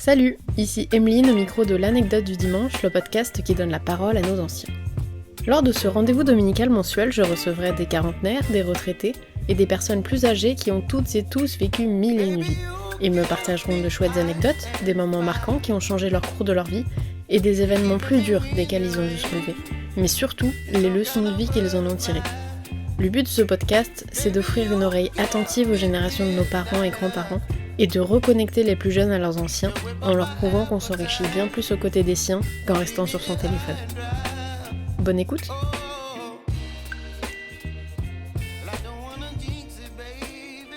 Salut, ici Emeline au micro de l'anecdote du dimanche, le podcast qui donne la parole à nos anciens. Lors de ce rendez-vous dominical mensuel, je recevrai des quarantenaires, des retraités et des personnes plus âgées qui ont toutes et tous vécu mille et une vies. Ils me partageront de chouettes anecdotes, des moments marquants qui ont changé leur cours de leur vie et des événements plus durs desquels ils ont dû se relever, mais surtout les leçons de vie qu'ils en ont tirées. Le but de ce podcast, c'est d'offrir une oreille attentive aux générations de nos parents et grands-parents et de reconnecter les plus jeunes à leurs anciens en leur prouvant qu'on s'enrichit bien plus aux côtés des siens qu'en restant sur son téléphone. Bonne écoute.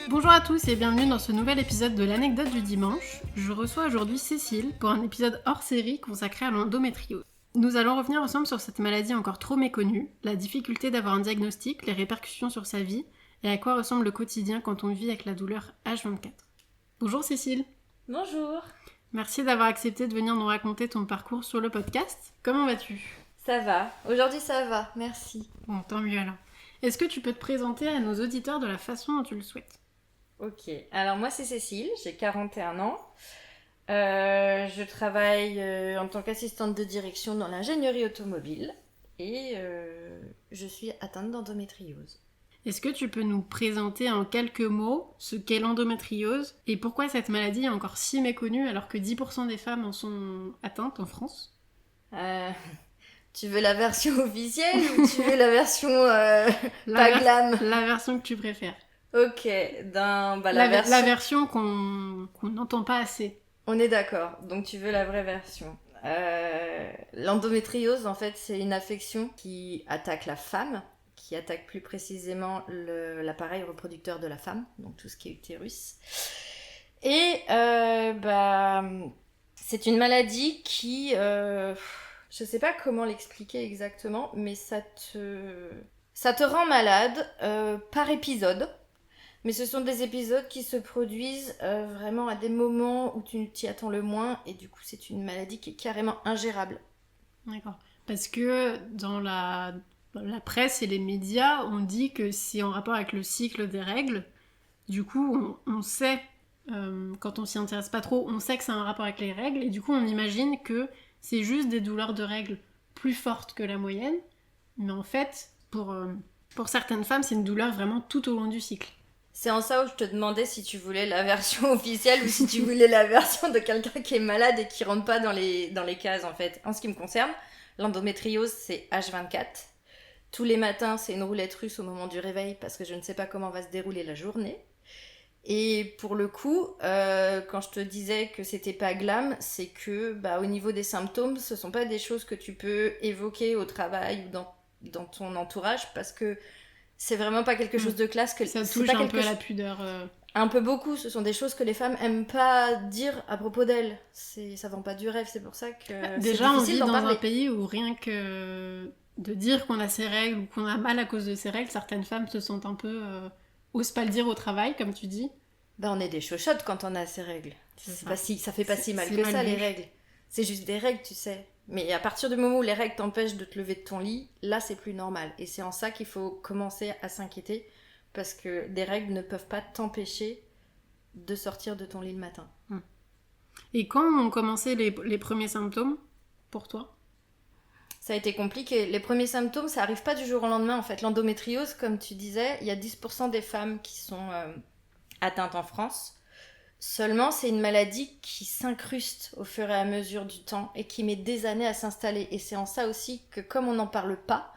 Bonjour à tous et bienvenue dans ce nouvel épisode de l'anecdote du dimanche. Je reçois aujourd'hui Cécile pour un épisode hors série consacré à l'endométriose. Nous allons revenir ensemble sur cette maladie encore trop méconnue, la difficulté d'avoir un diagnostic, les répercussions sur sa vie et à quoi ressemble le quotidien quand on vit avec la douleur H24. Bonjour Cécile. Bonjour. Merci d'avoir accepté de venir nous raconter ton parcours sur le podcast. Comment vas-tu ? Ça va. Aujourd'hui ça va, merci. Bon, tant mieux alors. Est-ce que tu peux te présenter à nos auditeurs de la façon dont tu le souhaites ? Ok, alors moi c'est Cécile, j'ai 41 ans. Je travaille en tant qu'assistante de direction dans l'ingénierie automobile et je suis atteinte d'endométriose. Est-ce que tu peux nous présenter en quelques mots ce qu'est l'endométriose et pourquoi cette maladie est encore si méconnue alors que 10% des femmes en sont atteintes en France ? Tu veux la version officielle ou tu veux la version pas glam ? La version que tu préfères. Ok, la version qu'on n'entend pas assez. On est d'accord, donc tu veux la vraie version. L'endométriose, en fait, c'est une affection qui attaque la femme, qui attaque plus précisément l'appareil reproducteur de la femme, donc tout ce qui est utérus. Et c'est une maladie qui... je sais pas comment l'expliquer exactement, mais ça te rend malade par épisode. Mais ce sont des épisodes qui se produisent vraiment à des moments où tu t'y attends le moins et du coup c'est une maladie qui est carrément ingérable. D'accord. Parce que dans la presse et les médias, on dit que c'est en rapport avec le cycle des règles. Du coup, on sait, quand on s'y intéresse pas trop, on sait que c'est un rapport avec les règles et du coup on imagine que c'est juste des douleurs de règles plus fortes que la moyenne. Mais en fait, pour certaines femmes, c'est une douleur vraiment tout au long du cycle. C'est en ça où je te demandais si tu voulais la version officielle ou si tu voulais la version de quelqu'un qui est malade et qui rentre pas dans les cases en fait. En ce qui me concerne, l'endométriose c'est H24. Tous les matins c'est une roulette russe au moment du réveil parce que je ne sais pas comment va se dérouler la journée. Et pour le coup, quand je te disais que c'était pas glam, c'est que au niveau des symptômes, ce sont pas des choses que tu peux évoquer au travail ou dans ton entourage parce que c'est vraiment pas quelque chose de classe. Que ça touche un peu à la pudeur. Un peu beaucoup, ce sont des choses que les femmes aiment pas dire à propos d'elles. Ça vend pas du rêve, c'est pour ça que déjà, c'est difficile on vit d'en dans parler. un pays où rien que de dire qu'on a ses règles ou qu'on a mal à cause de ses règles, certaines femmes se sentent un peu... osent pas le dire au travail, comme tu dis. On est des chochottes quand on a ses règles. Ça fait pas si mal que ça, les règles. C'est juste des règles, tu sais. Mais à partir du moment où les règles t'empêchent de te lever de ton lit, là c'est plus normal. Et c'est en ça qu'il faut commencer à s'inquiéter, parce que des règles ne peuvent pas t'empêcher de sortir de ton lit le matin. Et quand ont commencé les premiers symptômes pour toi ? Ça a été compliqué. Les premiers symptômes, ça arrive pas du jour au lendemain en fait. L'endométriose, comme tu disais, il y a 10% des femmes qui sont atteintes en France. Seulement, c'est une maladie qui s'incruste au fur et à mesure du temps et qui met des années à s'installer. Et c'est en ça aussi que, comme on n'en parle pas,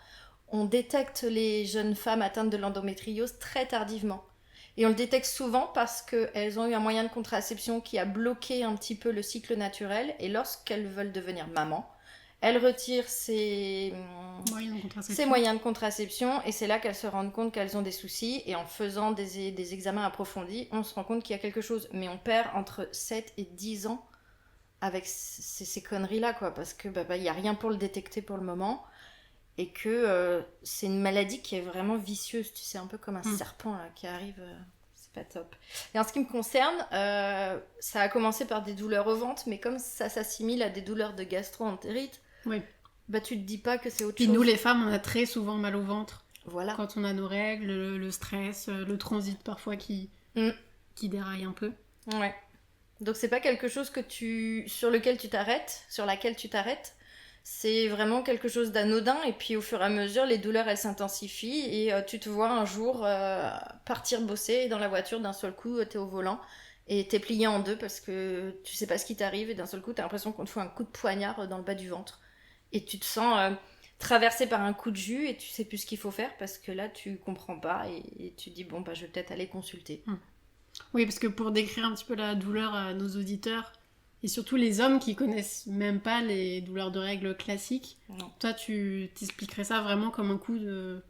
on détecte les jeunes femmes atteintes de l'endométriose très tardivement. Et on le détecte souvent parce qu'elles ont eu un moyen de contraception qui a bloqué un petit peu le cycle naturel. Et lorsqu'elles veulent devenir maman, elles retirent ces moyens de contraception et c'est là qu'elles se rendent compte qu'elles ont des soucis et en faisant des examens approfondis, on se rend compte qu'il y a quelque chose. Mais on perd entre 7 et 10 ans avec ces conneries-là, quoi, parce que il n'y a rien pour le détecter pour le moment et que c'est une maladie qui est vraiment vicieuse, tu sais, un peu comme un serpent là, qui arrive... c'est pas top. Et en ce qui me concerne, ça a commencé par des douleurs au ventre, mais comme ça s'assimile à des douleurs de gastro-entérite, oui. Tu te dis pas que c'est autre Puis chose. nous les femmes, on a très souvent mal au ventre. Voilà. Quand on a nos règles, le stress, le transit parfois qui déraille un peu. Ouais. Donc c'est pas quelque chose sur laquelle tu t'arrêtes. C'est vraiment quelque chose d'anodin et puis au fur et à mesure, les douleurs elles s'intensifient et tu te vois un jour partir bosser et dans la voiture d'un seul coup t'es au volant et t'es plié en deux parce que tu sais pas ce qui t'arrive et d'un seul coup t'as l'impression qu'on te fout un coup de poignard dans le bas du ventre et tu te sens traversé par un coup de jus et tu sais plus ce qu'il faut faire parce que là tu comprends pas et tu dis bon bah je vais peut-être aller consulter. Oui, parce que pour décrire un petit peu la douleur à nos auditeurs, et surtout les hommes qui connaissent même pas les douleurs de règles classiques, Non. toi tu t'expliquerais ça vraiment comme un coup de...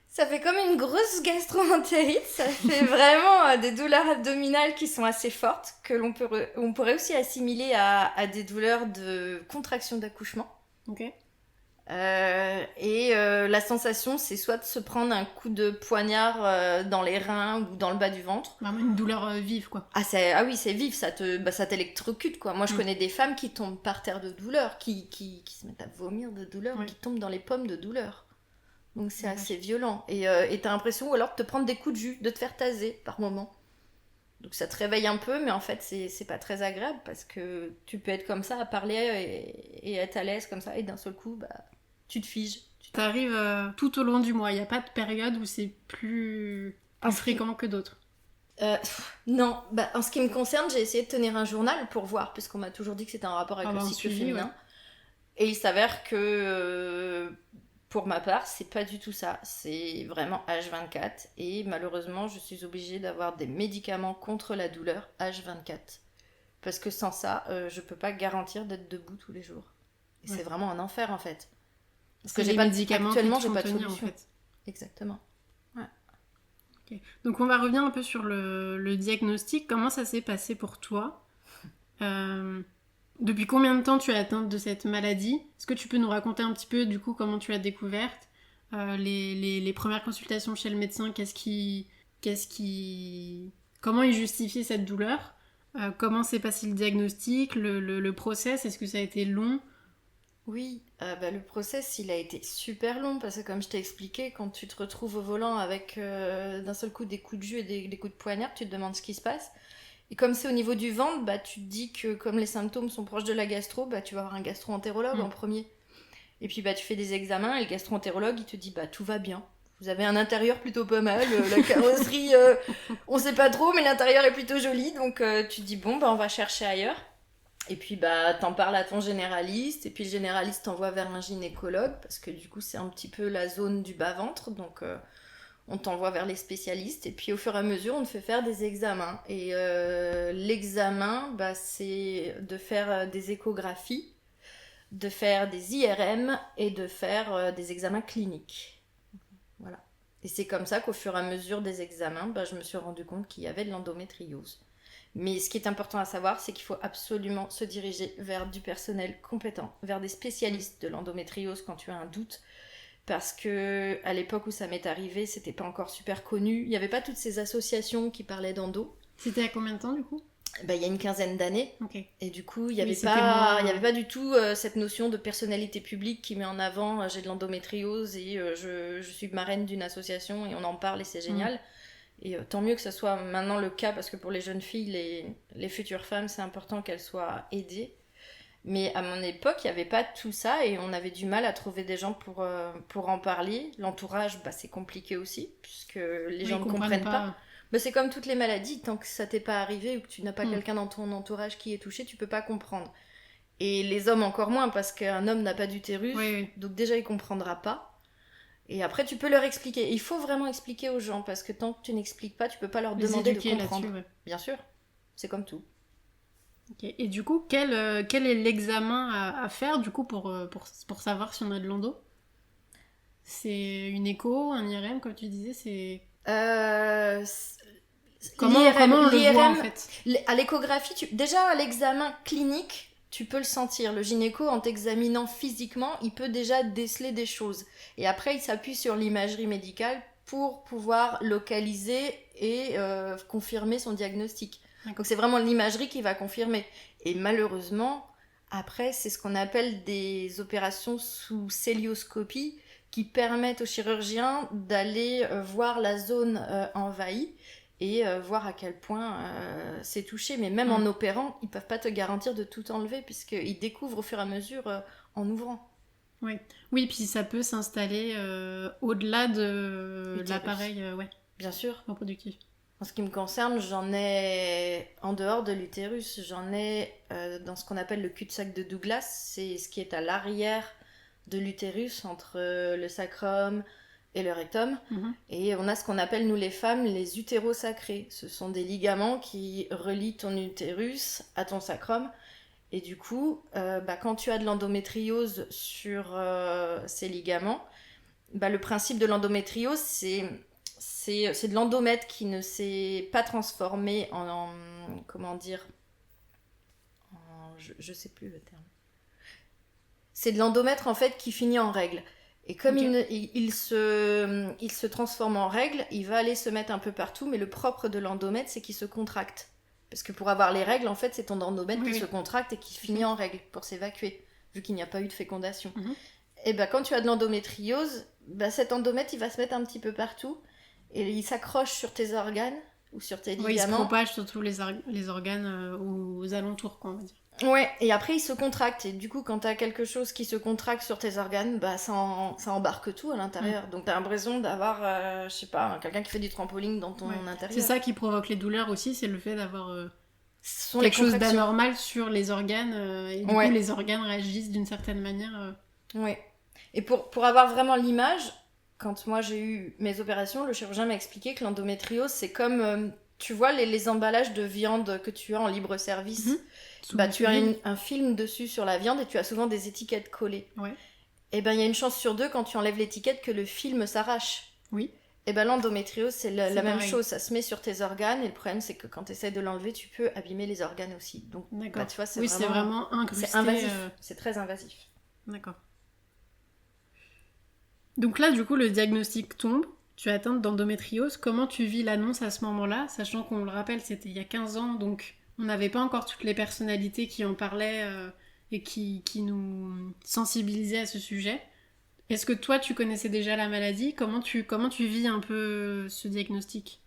Ça fait comme une grosse gastro-entérite, ça fait vraiment des douleurs abdominales qui sont assez fortes, on pourrait aussi assimiler à des douleurs de contraction d'accouchement. Ok. La sensation, c'est soit de se prendre un coup de poignard dans les reins ou dans le bas du ventre. Vraiment une douleur vive, quoi. Ah oui, c'est vif, ça t'électrocute, quoi. Moi, je connais des femmes qui tombent par terre de douleur, qui se mettent à vomir de douleur, qui tombent dans les pommes de douleur. Donc c'est assez violent. Et t'as l'impression, ou alors de te prendre des coups de jus, de te faire taser par moment. Donc ça te réveille un peu, mais en fait c'est pas très agréable parce que tu peux être comme ça à parler et être à l'aise comme ça, et d'un seul coup, bah, tu te figes. T'arrives tout au long du mois, il n'y a pas de période où c'est plus fréquent que d'autres. Non, bah, en ce qui me concerne, j'ai essayé de tenir un journal pour voir, puisqu'on m'a toujours dit que c'était un rapport avec le cycle féminin. Ouais. Et il s'avère que pour ma part, c'est pas du tout ça. C'est vraiment H24. Et malheureusement, je suis obligée d'avoir des médicaments contre la douleur H24. Parce que sans ça, je peux pas garantir d'être debout tous les jours. Et c'est vraiment un enfer en fait. Parce que j'ai pas médicaments actuellement, j'ai pas de solution. En fait. Exactement. Ouais. Okay. Donc on va revenir un peu sur le diagnostic. Comment ça s'est passé pour toi ? Depuis combien de temps tu es atteinte de cette maladie ? Est-ce que tu peux nous raconter un petit peu du coup comment tu l'as découverte ? Les premières consultations chez le médecin, comment il justifiait cette douleur ? Comment s'est passé le diagnostic, le process ? Est-ce que ça a été long ? Oui, le process il a été super long parce que comme je t'ai expliqué, quand tu te retrouves au volant avec d'un seul coup des coups de jus et des coups de poignard, tu te demandes ce qui se passe. Et comme c'est au niveau du ventre, bah, tu te dis que comme les symptômes sont proches de la gastro, bah, tu vas avoir un gastro-entérologue en premier. Et puis bah, tu fais des examens et le gastro-entérologue il te dit bah, tout va bien. Vous avez un intérieur plutôt pas mal, la carrosserie on sait pas trop mais l'intérieur est plutôt joli donc tu te dis bon bah, on va chercher ailleurs. Et puis bah t'en parles à ton généraliste et puis le généraliste t'envoie vers un gynécologue parce que du coup c'est un petit peu la zone du bas-ventre donc on t'envoie vers les spécialistes et puis au fur et à mesure on te fait faire des examens et l'examen bah, c'est de faire des échographies, de faire des IRM et de faire des examens cliniques. Voilà. Et c'est comme ça qu'au fur et à mesure des examens bah, je me suis rendu compte qu'il y avait de l'endométriose. Mais ce qui est important à savoir, c'est qu'il faut absolument se diriger vers du personnel compétent, vers des spécialistes de l'endométriose quand tu as un doute. Parce que à l'époque où ça m'est arrivé, c'était pas encore super connu. Il n'y avait pas toutes ces associations qui parlaient d'endo. C'était à combien de temps du coup ? Il y a une quinzaine d'années. Okay. Et du coup, il n'y avait pas du tout cette notion de personnalité publique qui met en avant j'ai de l'endométriose et je suis marraine d'une association et on en parle et c'est génial. Et tant mieux que ça soit maintenant le cas parce que pour les jeunes filles, les futures femmes, c'est important qu'elles soient aidées. Mais à mon époque, il n'y avait pas tout ça et on avait du mal à trouver des gens pour en parler. L'entourage, bah, c'est compliqué aussi puisque les gens ne comprennent pas. Bah, c'est comme toutes les maladies, tant que ça t'est pas arrivé ou que tu n'as pas quelqu'un dans ton entourage qui est touché, tu peux pas comprendre. Et les hommes encore moins parce qu'un homme n'a pas d'utérus, donc déjà il comprendra pas. Et après, tu peux leur expliquer. Il faut vraiment expliquer aux gens, parce que tant que tu n'expliques pas, tu peux pas leur demander de comprendre. Bien sûr, c'est comme tout. Okay. Et du coup, quel est l'examen à faire du coup pour savoir si on a de l'endo ? C'est une écho, un IRM, comme tu disais, c'est... Comment on le voit en fait ? À l'échographie, déjà à l'examen clinique, tu peux le sentir. Le gynéco, en t'examinant physiquement, il peut déjà déceler des choses. Et après, il s'appuie sur l'imagerie médicale pour pouvoir localiser et confirmer son diagnostic. Donc c'est vraiment l'imagerie qui va confirmer. Et malheureusement, après, c'est ce qu'on appelle des opérations sous célioscopie qui permettent aux chirurgiens d'aller voir la zone envahie et voir à quel point c'est touché. Mais même en opérant, ils peuvent pas te garantir de tout enlever, puisqu'ils découvrent au fur et à mesure en ouvrant. Oui, puis ça peut s'installer au-delà de L'utérus. l'appareil Bien sûr. reproductif. En ce qui me concerne, j'en ai en dehors de l'utérus, j'en ai dans ce qu'on appelle le cul-de-sac de Douglas, c'est ce qui est à l'arrière de l'utérus entre le sacrum et le rectum. Et on a ce qu'on appelle, nous les femmes, les utérosacrés. Ce sont des ligaments qui relient ton utérus à ton sacrum. Et du coup, quand tu as de l'endométriose sur ces ligaments, le principe de l'endométriose, c'est de l'endomètre qui ne s'est pas transformé comment dire, je sais plus le terme. C'est de l'endomètre en fait qui finit en règle. Et comme il se transforme en règle, il va aller se mettre un peu partout, mais le propre de l'endomètre, c'est qu'il se contracte. Parce que pour avoir les règles, en fait, c'est ton endomètre qui se contracte et qui finit en règle pour s'évacuer, vu qu'il n'y a pas eu de fécondation. Et quand tu as de l'endométriose, cet endomètre, il va se mettre un petit peu partout et il s'accroche sur tes organes ou sur tes ligaments. Oui, il se propage sur tous les organes aux alentours, quoi, on va dire. Ouais, et après il se contracte, et du coup quand t'as quelque chose qui se contracte sur tes organes, ça embarque tout à l'intérieur. Donc t'as l'impression d'avoir, je sais pas, quelqu'un qui fait du trampoline dans ton intérieur. C'est ça qui provoque les douleurs aussi, c'est le fait d'avoir quelque les chose d'anormal sur les organes, et du coup les organes réagissent d'une certaine manière. Ouais. Et pour avoir vraiment l'image, quand moi j'ai eu mes opérations, le chirurgien m'a expliqué que l'endométriose c'est comme... tu vois les emballages de viande que tu as en libre service, tu as un film dessus sur la viande et tu as souvent des étiquettes collées. Et il y a une chance sur 2 quand tu enlèves l'étiquette que le film s'arrache. Oui. Et l'endométriose c'est la même chose, ça se met sur tes organes et le problème c'est que quand tu essaies de l'enlever tu peux abîmer les organes aussi. Donc tu vois, c'est vraiment incrusté. C'est invasif, c'est très invasif. D'accord. Donc là du coup le diagnostic tombe. Tu es atteinte d'endométriose. Comment tu vis l'annonce à ce moment-là, sachant qu'on le rappelle, c'était il y a 15 ans, donc on n'avait pas encore toutes les personnalités qui en parlaient et qui nous sensibilisaient à ce sujet. Est-ce que toi, tu connaissais déjà la maladie ? Comment tu vis un peu ce diagnostic ?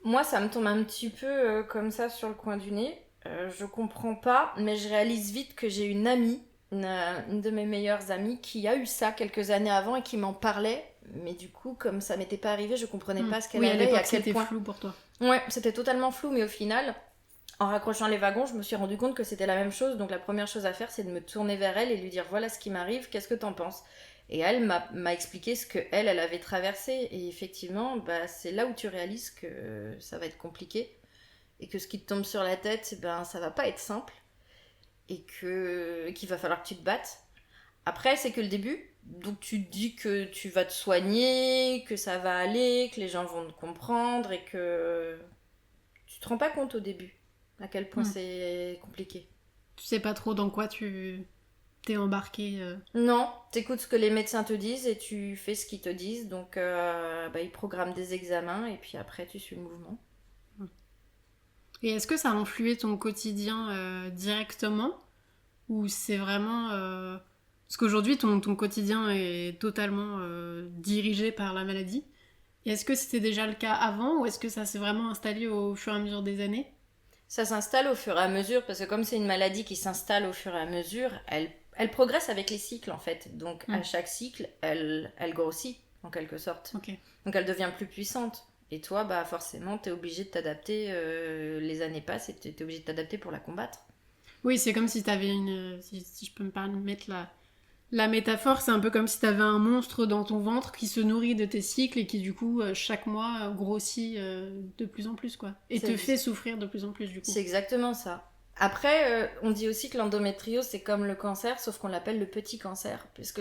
Moi, ça me tombe un petit peu comme ça sur le coin du nez. Je comprends pas, mais je réalise vite que j'ai une amie, une de mes meilleures amies qui a eu ça quelques années avant et qui m'en parlait, mais du coup comme ça m'était pas arrivé, je comprenais pas ce qu'elle avait et à quel point. C'était flou pour toi. Ouais, c'était totalement flou, mais au final en raccrochant les wagons je me suis rendu compte que c'était la même chose, donc la première chose à faire c'est de me tourner vers elle et lui dire voilà ce qui m'arrive, qu'est-ce que t'en penses. Et elle m'a expliqué ce que elle avait traversé, et effectivement c'est là où tu réalises que ça va être compliqué et que ce qui te tombe sur la tête ça va pas être simple et qu'il va falloir que tu te battes. Après, c'est que le début, donc tu te dis que tu vas te soigner, que ça va aller, que les gens vont te comprendre et que tu te rends pas compte au début à quel point c'est compliqué. Tu sais pas trop dans quoi tu t'es embarqué. Non, t'écoutes ce que les médecins te disent et tu fais ce qu'ils te disent, donc ils programment des examens et puis après tu suis le mouvement. Et est-ce que ça a influé ton quotidien directement ? Ou c'est vraiment... Parce qu'aujourd'hui, ton quotidien est totalement dirigé par la maladie. Et est-ce que c'était déjà le cas avant, ou est-ce que ça s'est vraiment installé au fur et à mesure des années ? Ça s'installe au fur et à mesure, parce que comme c'est une maladie qui s'installe au fur et à mesure, elle progresse avec les cycles en fait. Donc à chaque cycle, elle grossit en quelque sorte. Donc elle devient plus puissante. Et toi, forcément, t'es obligé de t'adapter. Les années passent et t'es obligé de t'adapter pour la combattre. Oui, c'est comme si t'avais si je peux me permettre la métaphore, c'est un peu comme si t'avais un monstre dans ton ventre qui se nourrit de tes cycles et qui, du coup, chaque mois, grossit de plus en plus, quoi. Et te fait souffrir de plus en plus, du coup. C'est exactement ça. Après, on dit aussi que l'endométriose, c'est comme le cancer, sauf qu'on l'appelle le petit cancer. Puisque,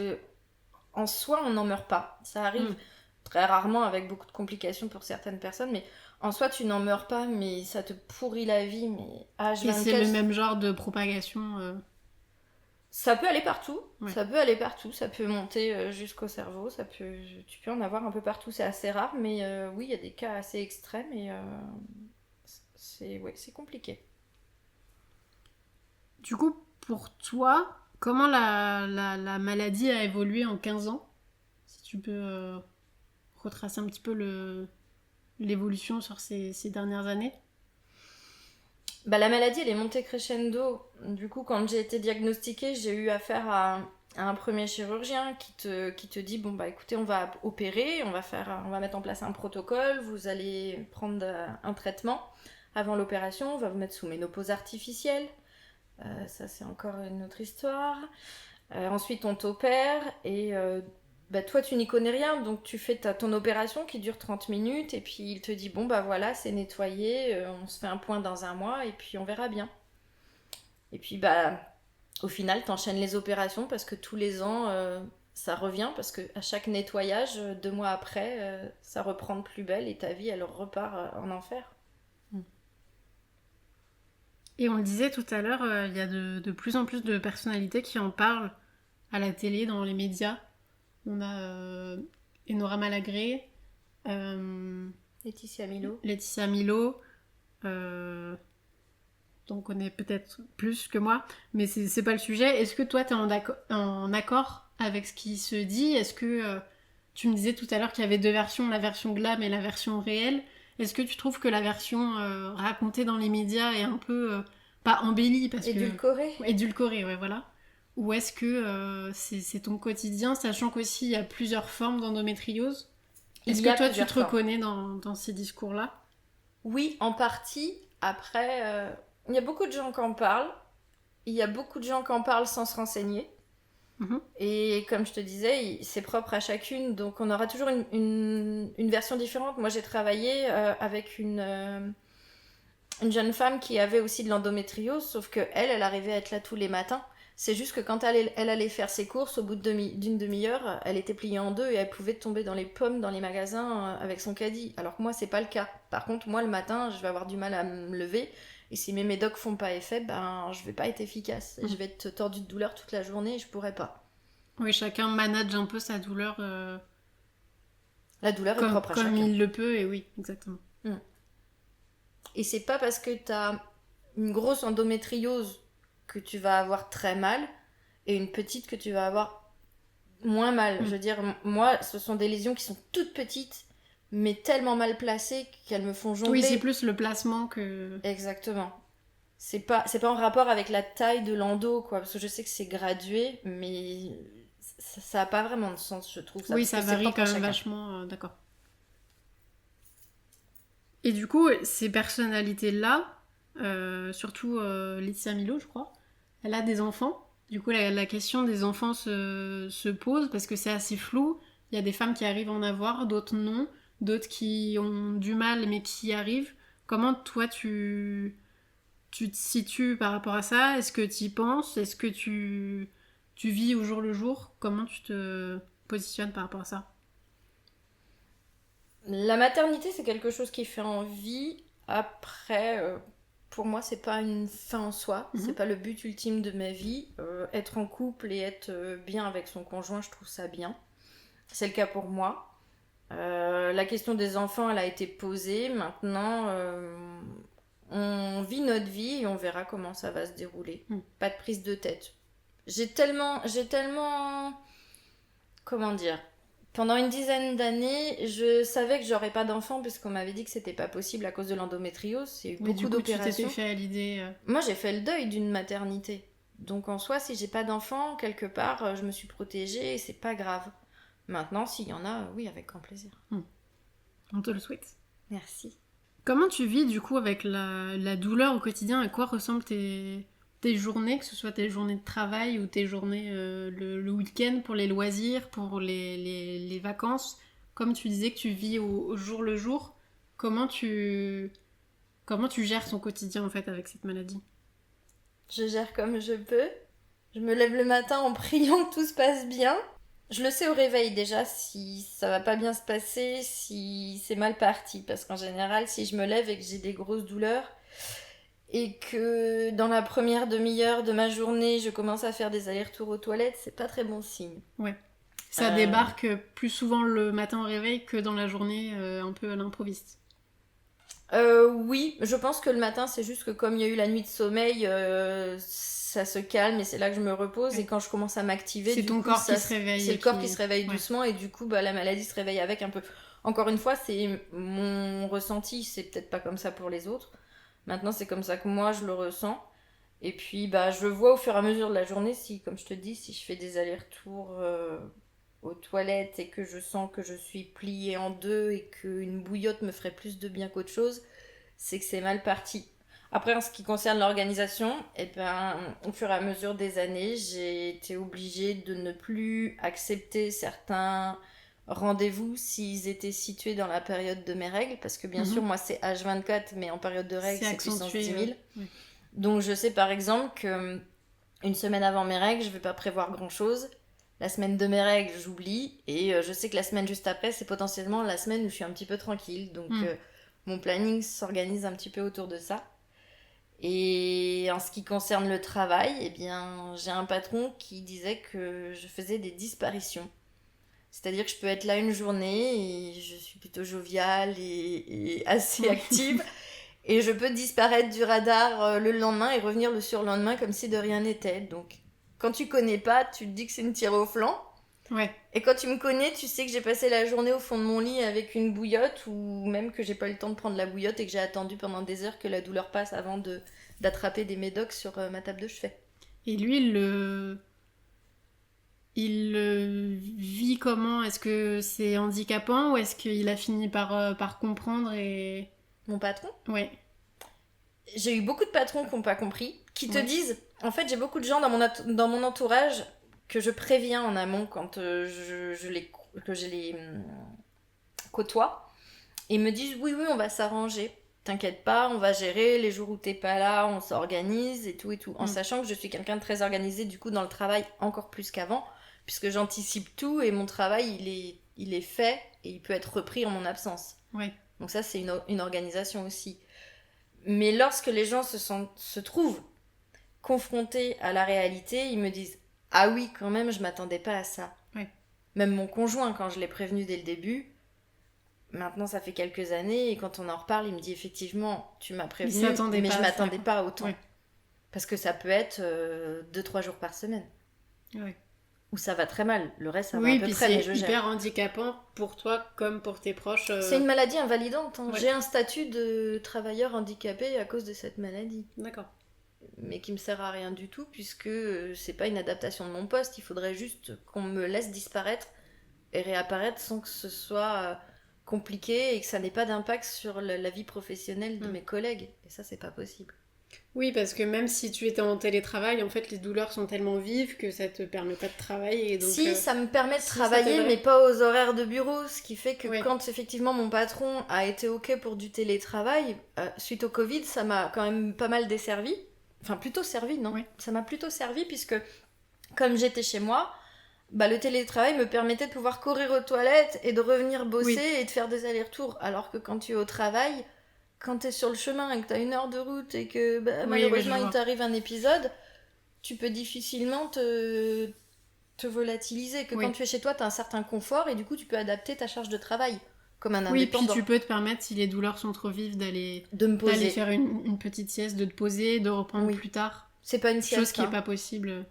en soi, on n'en meurt pas. Ça arrive très rarement avec beaucoup de complications pour certaines personnes, mais en soi tu n'en meurs pas, mais ça te pourrit la vie, mais H24. Et c'est le même genre de propagation Ça peut aller partout, ça peut aller partout, ça peut monter jusqu'au cerveau, tu peux en avoir un peu partout, c'est assez rare, mais oui, il y a des cas assez extrêmes et c'est compliqué. Du coup, pour toi, comment la maladie a évolué en 15 ans ? Si tu peux retracer un petit peu l'évolution sur ces dernières années? La maladie, elle est montée crescendo. Du coup, quand j'ai été diagnostiquée, j'ai eu affaire à un premier chirurgien qui te dit, bon, écoutez, on va opérer, on va mettre en place un protocole, vous allez prendre un traitement avant l'opération, on va vous mettre sous ménopause artificielle. Ça, c'est encore une autre histoire. Ensuite, on t'opère et toi, tu n'y connais rien, donc tu fais ton opération qui dure 30 minutes et puis il te dit, bon, voilà, c'est nettoyé, on se fait un point dans un mois et puis on verra bien. Et puis, au final, t'enchaînes les opérations parce que tous les ans, ça revient parce qu'à chaque nettoyage, 2 mois après, ça reprend de plus belle et ta vie, elle repart en enfer. Et on le disait tout à l'heure, il y a de plus en plus de personnalités qui en parlent à la télé, dans les médias. On a Enora Malagré, Laetitia Milo. Laetitia Milo, dont on connaît peut-être plus que moi, mais c'est pas le sujet. Est-ce que toi, t'es en accord avec ce qui se dit? Est-ce que tu me disais tout à l'heure qu'il y avait 2 versions, la version glam et la version réelle? Est-ce que tu trouves que la version racontée dans les médias est un peu, pas embellie parce édulcorée. Édulcorée, ouais, voilà. Ou est-ce que c'est ton quotidien, sachant qu'aussi il y a plusieurs formes d'endométriose? Est-ce que toi tu te reconnais dans ces discours-là? Oui, en partie. Après, il y a beaucoup de gens qui en parlent. Il y a beaucoup de gens qui en parlent sans se renseigner. Mm-hmm. Et comme je te disais, c'est propre à chacune, donc on aura toujours une version différente. Moi, j'ai travaillé avec une jeune femme qui avait aussi de l'endométriose, sauf que elle arrivait à être là tous les matins. C'est juste que quand elle allait faire ses courses, au bout d'une demi-heure, elle était pliée en 2 et elle pouvait tomber dans les pommes dans les magasins avec son caddie. Alors que moi, c'est pas le cas. Par contre, moi, le matin, je vais avoir du mal à me lever. Et si mes médocs font pas effet, je vais pas être efficace. Je vais être tordue de douleur toute la journée et je pourrais pas. Oui, chacun manage un peu sa douleur. La douleur est propre à chacun. Comme il le peut, et oui, exactement. Et c'est pas parce que t'as une grosse endométriose que tu vas avoir très mal et une petite que tu vas avoir moins mal. Je veux dire, moi, ce sont des lésions qui sont toutes petites mais tellement mal placées qu'elles me font jongler. Oui, c'est plus le placement que... Exactement. C'est pas en rapport avec la taille de l'endo, quoi, parce que je sais que c'est gradué, mais ça a pas vraiment de sens, je trouve. Oui, ça varie quand même vachement, d'accord. Et du coup, ces personnalités-là, surtout Laetitia Milo, je crois, elle a des enfants. Du coup, la question des enfants se pose parce que c'est assez flou. Il y a des femmes qui arrivent à en avoir, d'autres non, d'autres qui ont du mal mais qui y arrivent. Comment toi, tu te situes par rapport à ça? Est-ce que tu y penses? Est-ce que tu vis au jour le jour? Comment tu te positionnes par rapport à ça? La maternité, c'est quelque chose qui fait envie. Après, pour moi, c'est pas une fin en soi. C'est pas le but ultime de ma vie. Être en couple et être bien avec son conjoint, je trouve ça bien. C'est le cas pour moi. La question des enfants, elle a été posée. Maintenant, on vit notre vie et on verra comment ça va se dérouler. Pas de prise de tête. J'ai tellement... Comment dire? Pendant une dizaine d'années, je savais que j'aurais pas d'enfant puisqu'on m'avait dit que c'était pas possible à cause de l'endométriose. Il y a eu beaucoup d'opérations. Tu t'étais fait à l'idée... Moi, j'ai fait le deuil d'une maternité. Donc en soi, si j'ai pas d'enfant, quelque part, je me suis protégée et c'est pas grave. Maintenant, s'il y en a, oui, avec grand plaisir. On te le souhaite. Merci. Comment tu vis du coup avec la douleur au quotidien? À quoi ressemblent tes journées, que ce soit tes journées de travail ou tes journées le week-end pour les loisirs, pour les vacances? Comme tu disais que tu vis au jour le jour, comment tu gères ton quotidien en fait avec cette maladie? Je gère comme je peux. Je me lève le matin en priant que tout se passe bien. Je le sais au réveil déjà si ça va pas bien se passer, si c'est mal parti. Parce qu'en général, si je me lève et que j'ai des grosses douleurs et que dans la première demi-heure de ma journée, je commence à faire des allers-retours aux toilettes, c'est pas très bon signe. Ouais. Ça débarque plus souvent le matin au réveil que dans la journée un peu à l'improviste. Oui, je pense que le matin, c'est juste que comme il y a eu la nuit de sommeil, ça se calme et c'est là que je me repose. Ouais. Et quand je commence à m'activer, c'est ton corps qui se réveille. C'est le corps qui se réveille doucement et du coup, la maladie se réveille avec un peu. Encore une fois, c'est mon ressenti, c'est peut-être pas comme ça pour les autres. Maintenant, c'est comme ça que moi, je le ressens. Et puis, je vois au fur et à mesure de la journée, si, comme je te dis, si je fais des allers-retours aux toilettes et que je sens que je suis pliée en deux et qu'une bouillotte me ferait plus de bien qu'autre chose, c'est que c'est mal parti. Après, en ce qui concerne l'organisation, au fur et à mesure des années, j'ai été obligée de ne plus accepter certains rendez-vous s'ils étaient situés dans la période de mes règles, parce que bien sûr, moi, c'est H24, mais en période de règles, c'est puissance 10 000. Oui. Donc, je sais par exemple que une semaine avant mes règles, je ne vais pas prévoir grand-chose. La semaine de mes règles, j'oublie. Et je sais que la semaine juste après, c'est potentiellement la semaine où je suis un petit peu tranquille. Donc, mon planning s'organise un petit peu autour de ça. Et en ce qui concerne le travail, eh bien, j'ai un patron qui disait que je faisais des disparitions. C'est-à-dire que je peux être là une journée et je suis plutôt joviale et assez active. Et je peux disparaître du radar le lendemain et revenir le surlendemain comme si de rien n'était. Donc, quand tu connais pas, tu te dis que c'est une tire au flanc. Ouais. Et quand tu me connais, tu sais que j'ai passé la journée au fond de mon lit avec une bouillotte, ou même que j'ai pas eu le temps de prendre la bouillotte et que j'ai attendu pendant des heures que la douleur passe avant d'attraper des médocs sur ma table de chevet. Et lui, il le vit comment? Est-ce que c'est handicapant ou est-ce qu'il a fini par comprendre et... Mon patron? Ouais. J'ai eu beaucoup de patrons qui n'ont pas compris, qui te disent... En fait, j'ai beaucoup de gens dans mon entourage que je préviens en amont quand je les côtoie. Et ils me disent, oui, on va s'arranger. T'inquiète pas, on va gérer. Les jours où t'es pas là, on s'organise et tout. En sachant que je suis quelqu'un de très organisé, du coup, dans le travail, encore plus qu'avant. Puisque j'anticipe tout et mon travail, il est fait et il peut être repris en mon absence. Ouais. Donc ça, c'est une organisation aussi. Mais lorsque les gens se trouvent confrontés à la réalité, ils me disent « Ah oui, quand même, je m'attendais pas à ça. Ouais. » Même mon conjoint, quand je l'ai prévenu dès le début, maintenant ça fait quelques années, et quand on en reparle, il me dit « Effectivement, tu m'as prévenu, mais je m'attendais pas à autant. Ouais. » Parce que ça peut être 2-3 jours par semaine. Ouais. Où ça va très mal. Le reste, ça va à peu près, mais je gère. Oui, c'est hyper handicapant pour toi comme pour tes proches. C'est une maladie invalidante. Hein. Ouais. J'ai un statut de travailleur handicapé à cause de cette maladie. D'accord. Mais qui me sert à rien du tout, puisque c'est pas une adaptation de mon poste. Il faudrait juste qu'on me laisse disparaître et réapparaître sans que ce soit compliqué et que ça n'ait pas d'impact sur la vie professionnelle de mes collègues. Et ça, c'est pas possible. Oui, parce que même si tu étais en télétravail, en fait, les douleurs sont tellement vives que ça te permet pas de travailler. Et donc, ça me permet de travailler, mais pas aux horaires de bureau. Ce qui fait que quand effectivement mon patron a été OK pour du télétravail, suite au Covid, ça m'a quand même pas mal desservi. Enfin, plutôt servi, non ? Ça m'a plutôt servi puisque, comme j'étais chez moi, le télétravail me permettait de pouvoir courir aux toilettes et de revenir bosser et de faire des allers-retours. Alors que quand tu es au travail... Quand t'es sur le chemin et que t'as 1 heure de route et que malheureusement il t'arrive un épisode, tu peux difficilement te volatiliser. Que quand tu es chez toi, t'as un certain confort et du coup tu peux adapter ta charge de travail comme un indépendant. Oui, puis tu peux te permettre, si les douleurs sont trop vives, d'aller faire une petite sieste, de te poser, de reprendre plus tard. C'est pas une sieste. Chose qui est pas possible.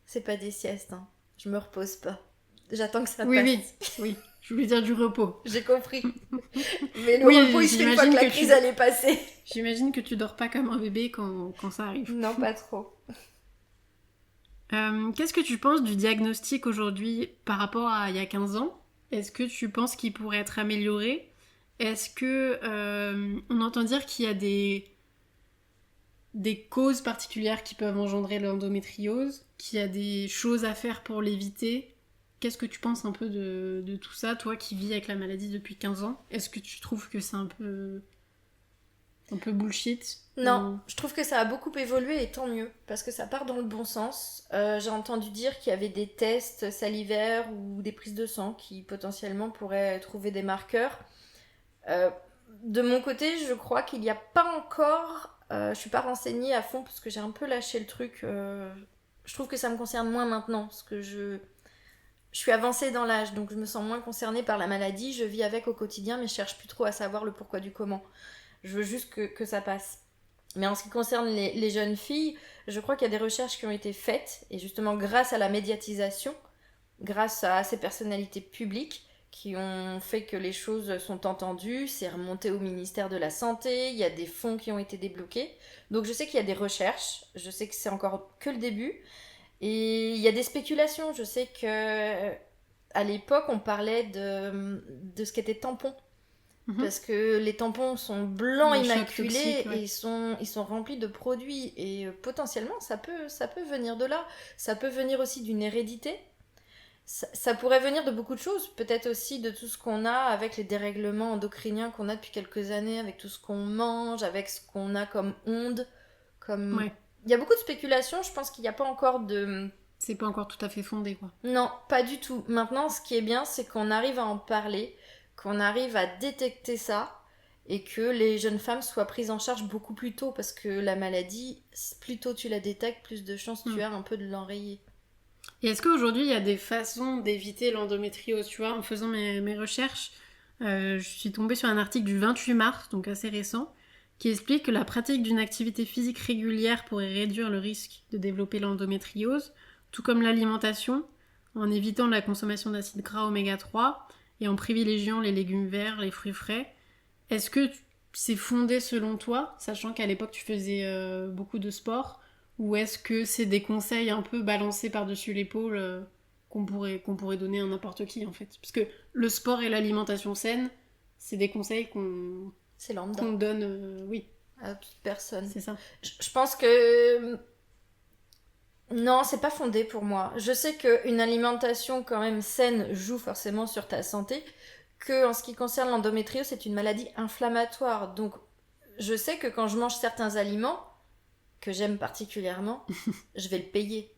C'est pas des siestes. Hein. Je me repose pas. J'attends que ça passe. Oui. Je voulais dire du repos. J'ai compris. Mais le repos, il se fait une fois que la crise allait passer. J'imagine que tu dors pas comme un bébé quand ça arrive. Non, pas trop. Qu'est-ce que tu penses du diagnostic aujourd'hui par rapport à il y a 15 ans ? Est-ce que tu penses qu'il pourrait être amélioré ? Est-ce que on entend dire qu'il y a des causes particulières qui peuvent engendrer l'endométriose, qu'il y a des choses à faire pour l'éviter ? Qu'est-ce que tu penses un peu de tout ça, toi qui vis avec la maladie depuis 15 ans ? Est-ce que tu trouves que c'est un peu bullshit ? Non, je trouve que ça a beaucoup évolué et tant mieux, parce que ça part dans le bon sens. J'ai entendu dire qu'il y avait des tests salivaires ou des prises de sang qui potentiellement pourraient trouver des marqueurs. De mon côté, je crois qu'il n'y a pas encore... je suis pas renseignée à fond parce que j'ai un peu lâché le truc. Je trouve que ça me concerne moins maintenant, parce que je suis avancée dans l'âge, donc je me sens moins concernée par la maladie. Je vis avec au quotidien, mais je cherche plus trop à savoir le pourquoi du comment. Je veux juste que ça passe. Mais en ce qui concerne les jeunes filles, je crois qu'il y a des recherches qui ont été faites, et justement grâce à la médiatisation, grâce à ces personnalités publiques, qui ont fait que les choses sont entendues. C'est remonté au ministère de la Santé, il y a des fonds qui ont été débloqués. Donc je sais qu'il y a des recherches, je sais que c'est encore que le début. Et il y a des spéculations, je sais que à l'époque on parlait de ce qu'était tampon. Parce que les tampons sont blancs Le choc immaculés toxique, ouais. et ils sont remplis de produits. Et potentiellement, ça peut venir de là. Ça peut venir aussi d'une hérédité. Ça pourrait venir de beaucoup de choses. Peut-être aussi de tout ce qu'on a avec les dérèglements endocriniens qu'on a depuis quelques années, avec tout ce qu'on mange, avec ce qu'on a comme ondes. Comme... Ouais. Il y a beaucoup de spéculations. Je pense qu'il n'y a pas encore de... C'est pas encore tout à fait fondé, quoi. Non, pas du tout. Maintenant, ce qui est bien, c'est qu'on arrive à en parler, qu'on arrive à détecter ça et que les jeunes femmes soient prises en charge beaucoup plus tôt parce que la maladie, plus tôt tu la détectes, plus de chances tu as un peu de l'enrayer. Et est-ce qu'aujourd'hui, il y a des façons d'éviter l'endométriose? Tu vois, en faisant mes recherches, je suis tombée sur un article du 28 mars, donc assez récent, qui explique que la pratique d'une activité physique régulière pourrait réduire le risque de développer l'endométriose, tout comme l'alimentation, en évitant la consommation d'acides gras oméga 3 et en privilégiant les légumes verts, les fruits frais. Est-ce que c'est fondé selon toi, sachant qu'à l'époque tu faisais beaucoup de sport, ou est-ce que c'est des conseils un peu balancés par-dessus l'épaule qu'on pourrait donner à n'importe qui en fait? Parce que le sport et l'alimentation saine, c'est des conseils C'est lambda. qu'on donne, oui. À toute personne. C'est ça. Je pense que... Non, c'est pas fondé pour moi. Je sais qu'une alimentation quand même saine joue forcément sur ta santé, que en ce qui concerne l'endométriose, c'est une maladie inflammatoire. Donc, je sais que quand je mange certains aliments, que j'aime particulièrement, je vais le payer.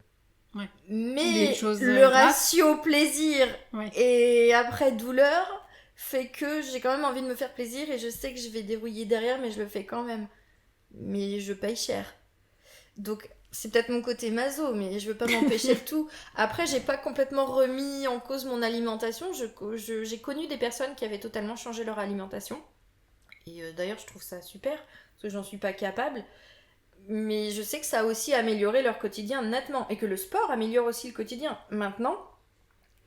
Ouais. Mais choses, le ratio plaisir et après douleur fait que j'ai quand même envie de me faire plaisir et je sais que je vais dérouiller derrière, mais je le fais quand même. Mais je paye cher. Donc, c'est peut-être mon côté maso, mais je veux pas m'empêcher de tout. Après, j'ai pas complètement remis en cause mon alimentation. J'ai connu des personnes qui avaient totalement changé leur alimentation. Et d'ailleurs, je trouve ça super, parce que j'en suis pas capable. Mais je sais que ça a aussi amélioré leur quotidien nettement. Et que le sport améliore aussi le quotidien. Maintenant,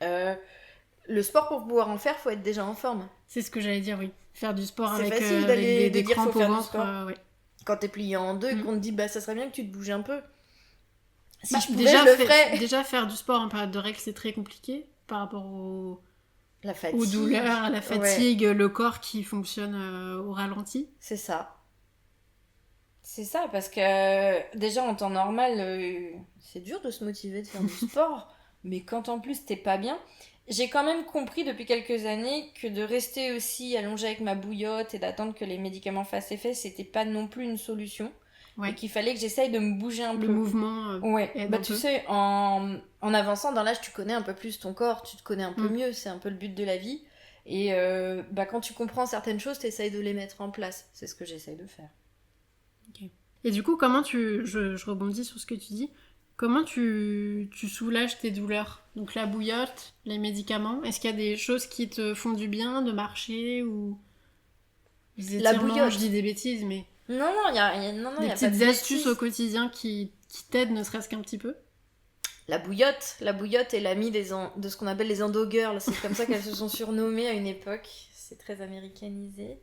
le sport, pour pouvoir en faire, faut être déjà en forme. C'est ce que j'allais dire, oui. Faire du sport C'est avec, facile avec des de dire crampes faut au faire du ventre. sport. Ouais. Quand t'es plié en deux et qu'on te dit bah ça serait bien que tu te bouges un peu. Si Bah, je pouvais, je le ferais. Déjà, faire du sport en période de règles, c'est très compliqué par rapport La fatigue. aux douleurs, à la fatigue, le corps qui fonctionne au ralenti. C'est ça. C'est ça, parce que déjà en temps normal, c'est dur de se motiver de faire du sport. Mais quand en plus t'es pas bien, j'ai quand même compris depuis quelques années que de rester aussi allongée avec ma bouillotte et d'attendre que les médicaments fassent effet, c'était pas non plus une solution. Ouais. Et qu'il fallait que j'essaye de me bouger un peu. Le mouvement. Ouais, bah tu sais, en avançant dans l'âge, tu connais un peu plus ton corps, tu te connais un peu mieux, c'est un peu le but de la vie. Et bah quand tu comprends certaines choses, t'essayes de les mettre en place. C'est ce que j'essaye de faire. Okay. Et du coup, comment je rebondis sur ce que tu dis, comment tu soulages tes douleurs? Donc la bouillotte, les médicaments, est-ce qu'il y a des choses qui te font du bien, de marcher ou... La bouillotte. Je dis des bêtises, mais... Non, il y a des pas petites de astuces bêtises. au quotidien qui t'aident ne serait-ce qu'un petit peu? La bouillotte est l'amie de ce qu'on appelle les endo-girls. C'est comme ça qu'elles se sont surnommées à une époque. C'est très américanisé.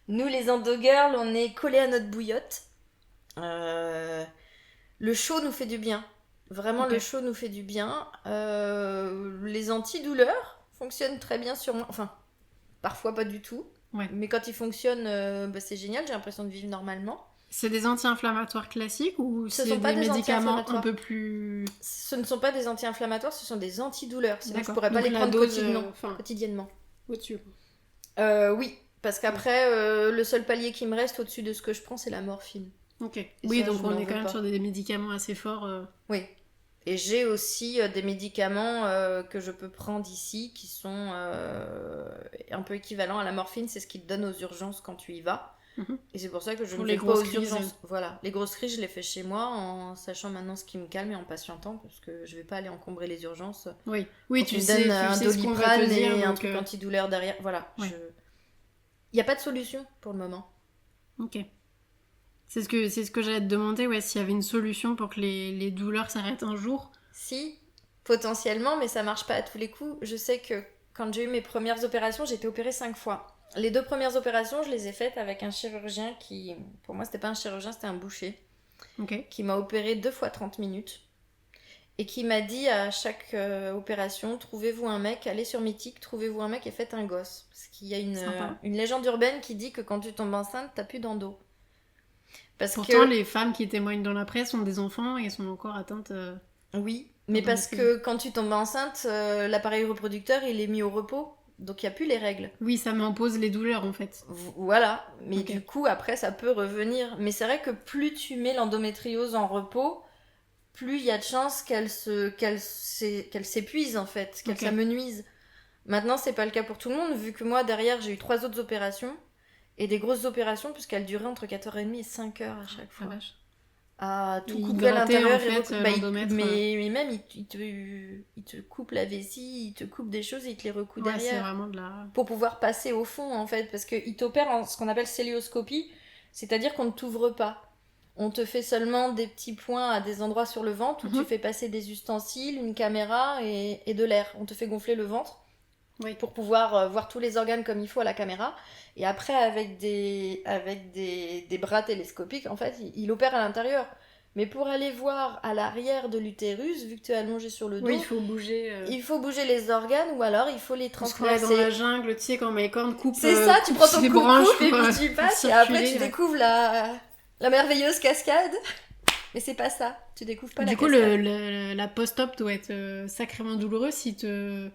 Nous, les endo-girls, on est collés à notre bouillotte. Le chaud nous fait du bien. Vraiment, okay. Le chaud nous fait du bien. Les antidouleurs fonctionnent très bien sur moi. Enfin, parfois pas du tout. Ouais. Mais quand ils fonctionnent, c'est génial. J'ai l'impression de vivre normalement. C'est des anti-inflammatoires classiques ou c'est des médicaments un peu plus... Ce ne sont pas des anti-inflammatoires, ce sont des antidouleurs. Sinon, d'accord. Je ne pourrais pas donc les prendre dose, quotidiennement. Au-dessus. Oui, parce qu'après, le seul palier qui me reste au-dessus de ce que je prends, c'est la morphine. Ok. Et oui, ça, donc on est quand même sur des médicaments assez forts. Oui. Et j'ai aussi des médicaments que je peux prendre ici qui sont un peu équivalents à la morphine. C'est ce qu'ils te donnent aux urgences quand tu y vas. Mm-hmm. Et c'est pour ça que je pour ne les vais pas aux crises. urgences. Voilà. Les grosses crises, je les fais chez moi en sachant maintenant ce qui me calme et en patientant parce que je ne vais pas aller encombrer les urgences. Oui, tu sais, un Doliprane et un truc antidouleur derrière. Voilà. Ouais. Il n'y a pas de solution pour le moment. Ok. C'est ce que j'allais te demander, ouais, s'il y avait une solution pour que les douleurs s'arrêtent un jour. Si, potentiellement, mais ça marche pas à tous les coups. Je sais que quand j'ai eu mes premières opérations, j'ai été opérée 5 fois. Les 2 premières opérations, je les ai faites avec un chirurgien qui, pour moi, c'était pas un chirurgien, c'était un boucher, qui m'a opéré 2 fois 30 minutes. Et qui m'a dit à chaque opération, trouvez-vous un mec, allez sur Mythique, trouvez-vous un mec et faites un gosse. Parce qu'il y a une légende urbaine qui dit que quand tu tombes enceinte, t'as plus d'endo. Pourtant, les femmes qui témoignent dans la presse ont des enfants et sont encore atteintes... Oui, mais parce que quand tu tombes enceinte, l'appareil reproducteur, il est mis au repos. Donc il n'y a plus les règles. Oui, ça m'impose les douleurs en fait. Voilà, mais du coup, après, ça peut revenir. Mais c'est vrai que plus tu mets l'endométriose en repos, plus il y a de chances qu'elle s'épuise en fait, qu'elle s'amenuise. Maintenant, c'est pas le cas pour tout le monde, vu que moi, derrière, j'ai eu 3 autres opérations, et des grosses opérations, puisqu'elles duraient entre 4h30 et 5h à chaque fois. À tout couper à l'intérieur, en fait, mais même, il te coupe la vessie, il te coupe des choses et il te les recoue derrière. C'est vraiment de la... Pour pouvoir passer au fond, en fait, parce qu'il t'opère en ce qu'on appelle célioscopie, c'est-à-dire qu'on ne t'ouvre pas. On te fait seulement des petits points à des endroits sur le ventre où tu fais passer des ustensiles, une caméra et de l'air. On te fait gonfler le ventre pour pouvoir voir tous les organes comme il faut à la caméra. Et après, avec des bras télescopiques, en fait, il opère à l'intérieur. Mais pour aller voir à l'arrière de l'utérus, vu que tu es allongé sur le dos, il faut bouger. Il faut bouger les organes ou alors il faut les transplacer. Dans la jungle, tu sais, quand mes cornes coupent. C'est ça, tu prends ton coupe et puis tu passes et après tu découvres la merveilleuse cascade. Mais c'est pas ça, tu découvres pas la cascade. Du coup, la post-op doit être sacrément douloureuse si tu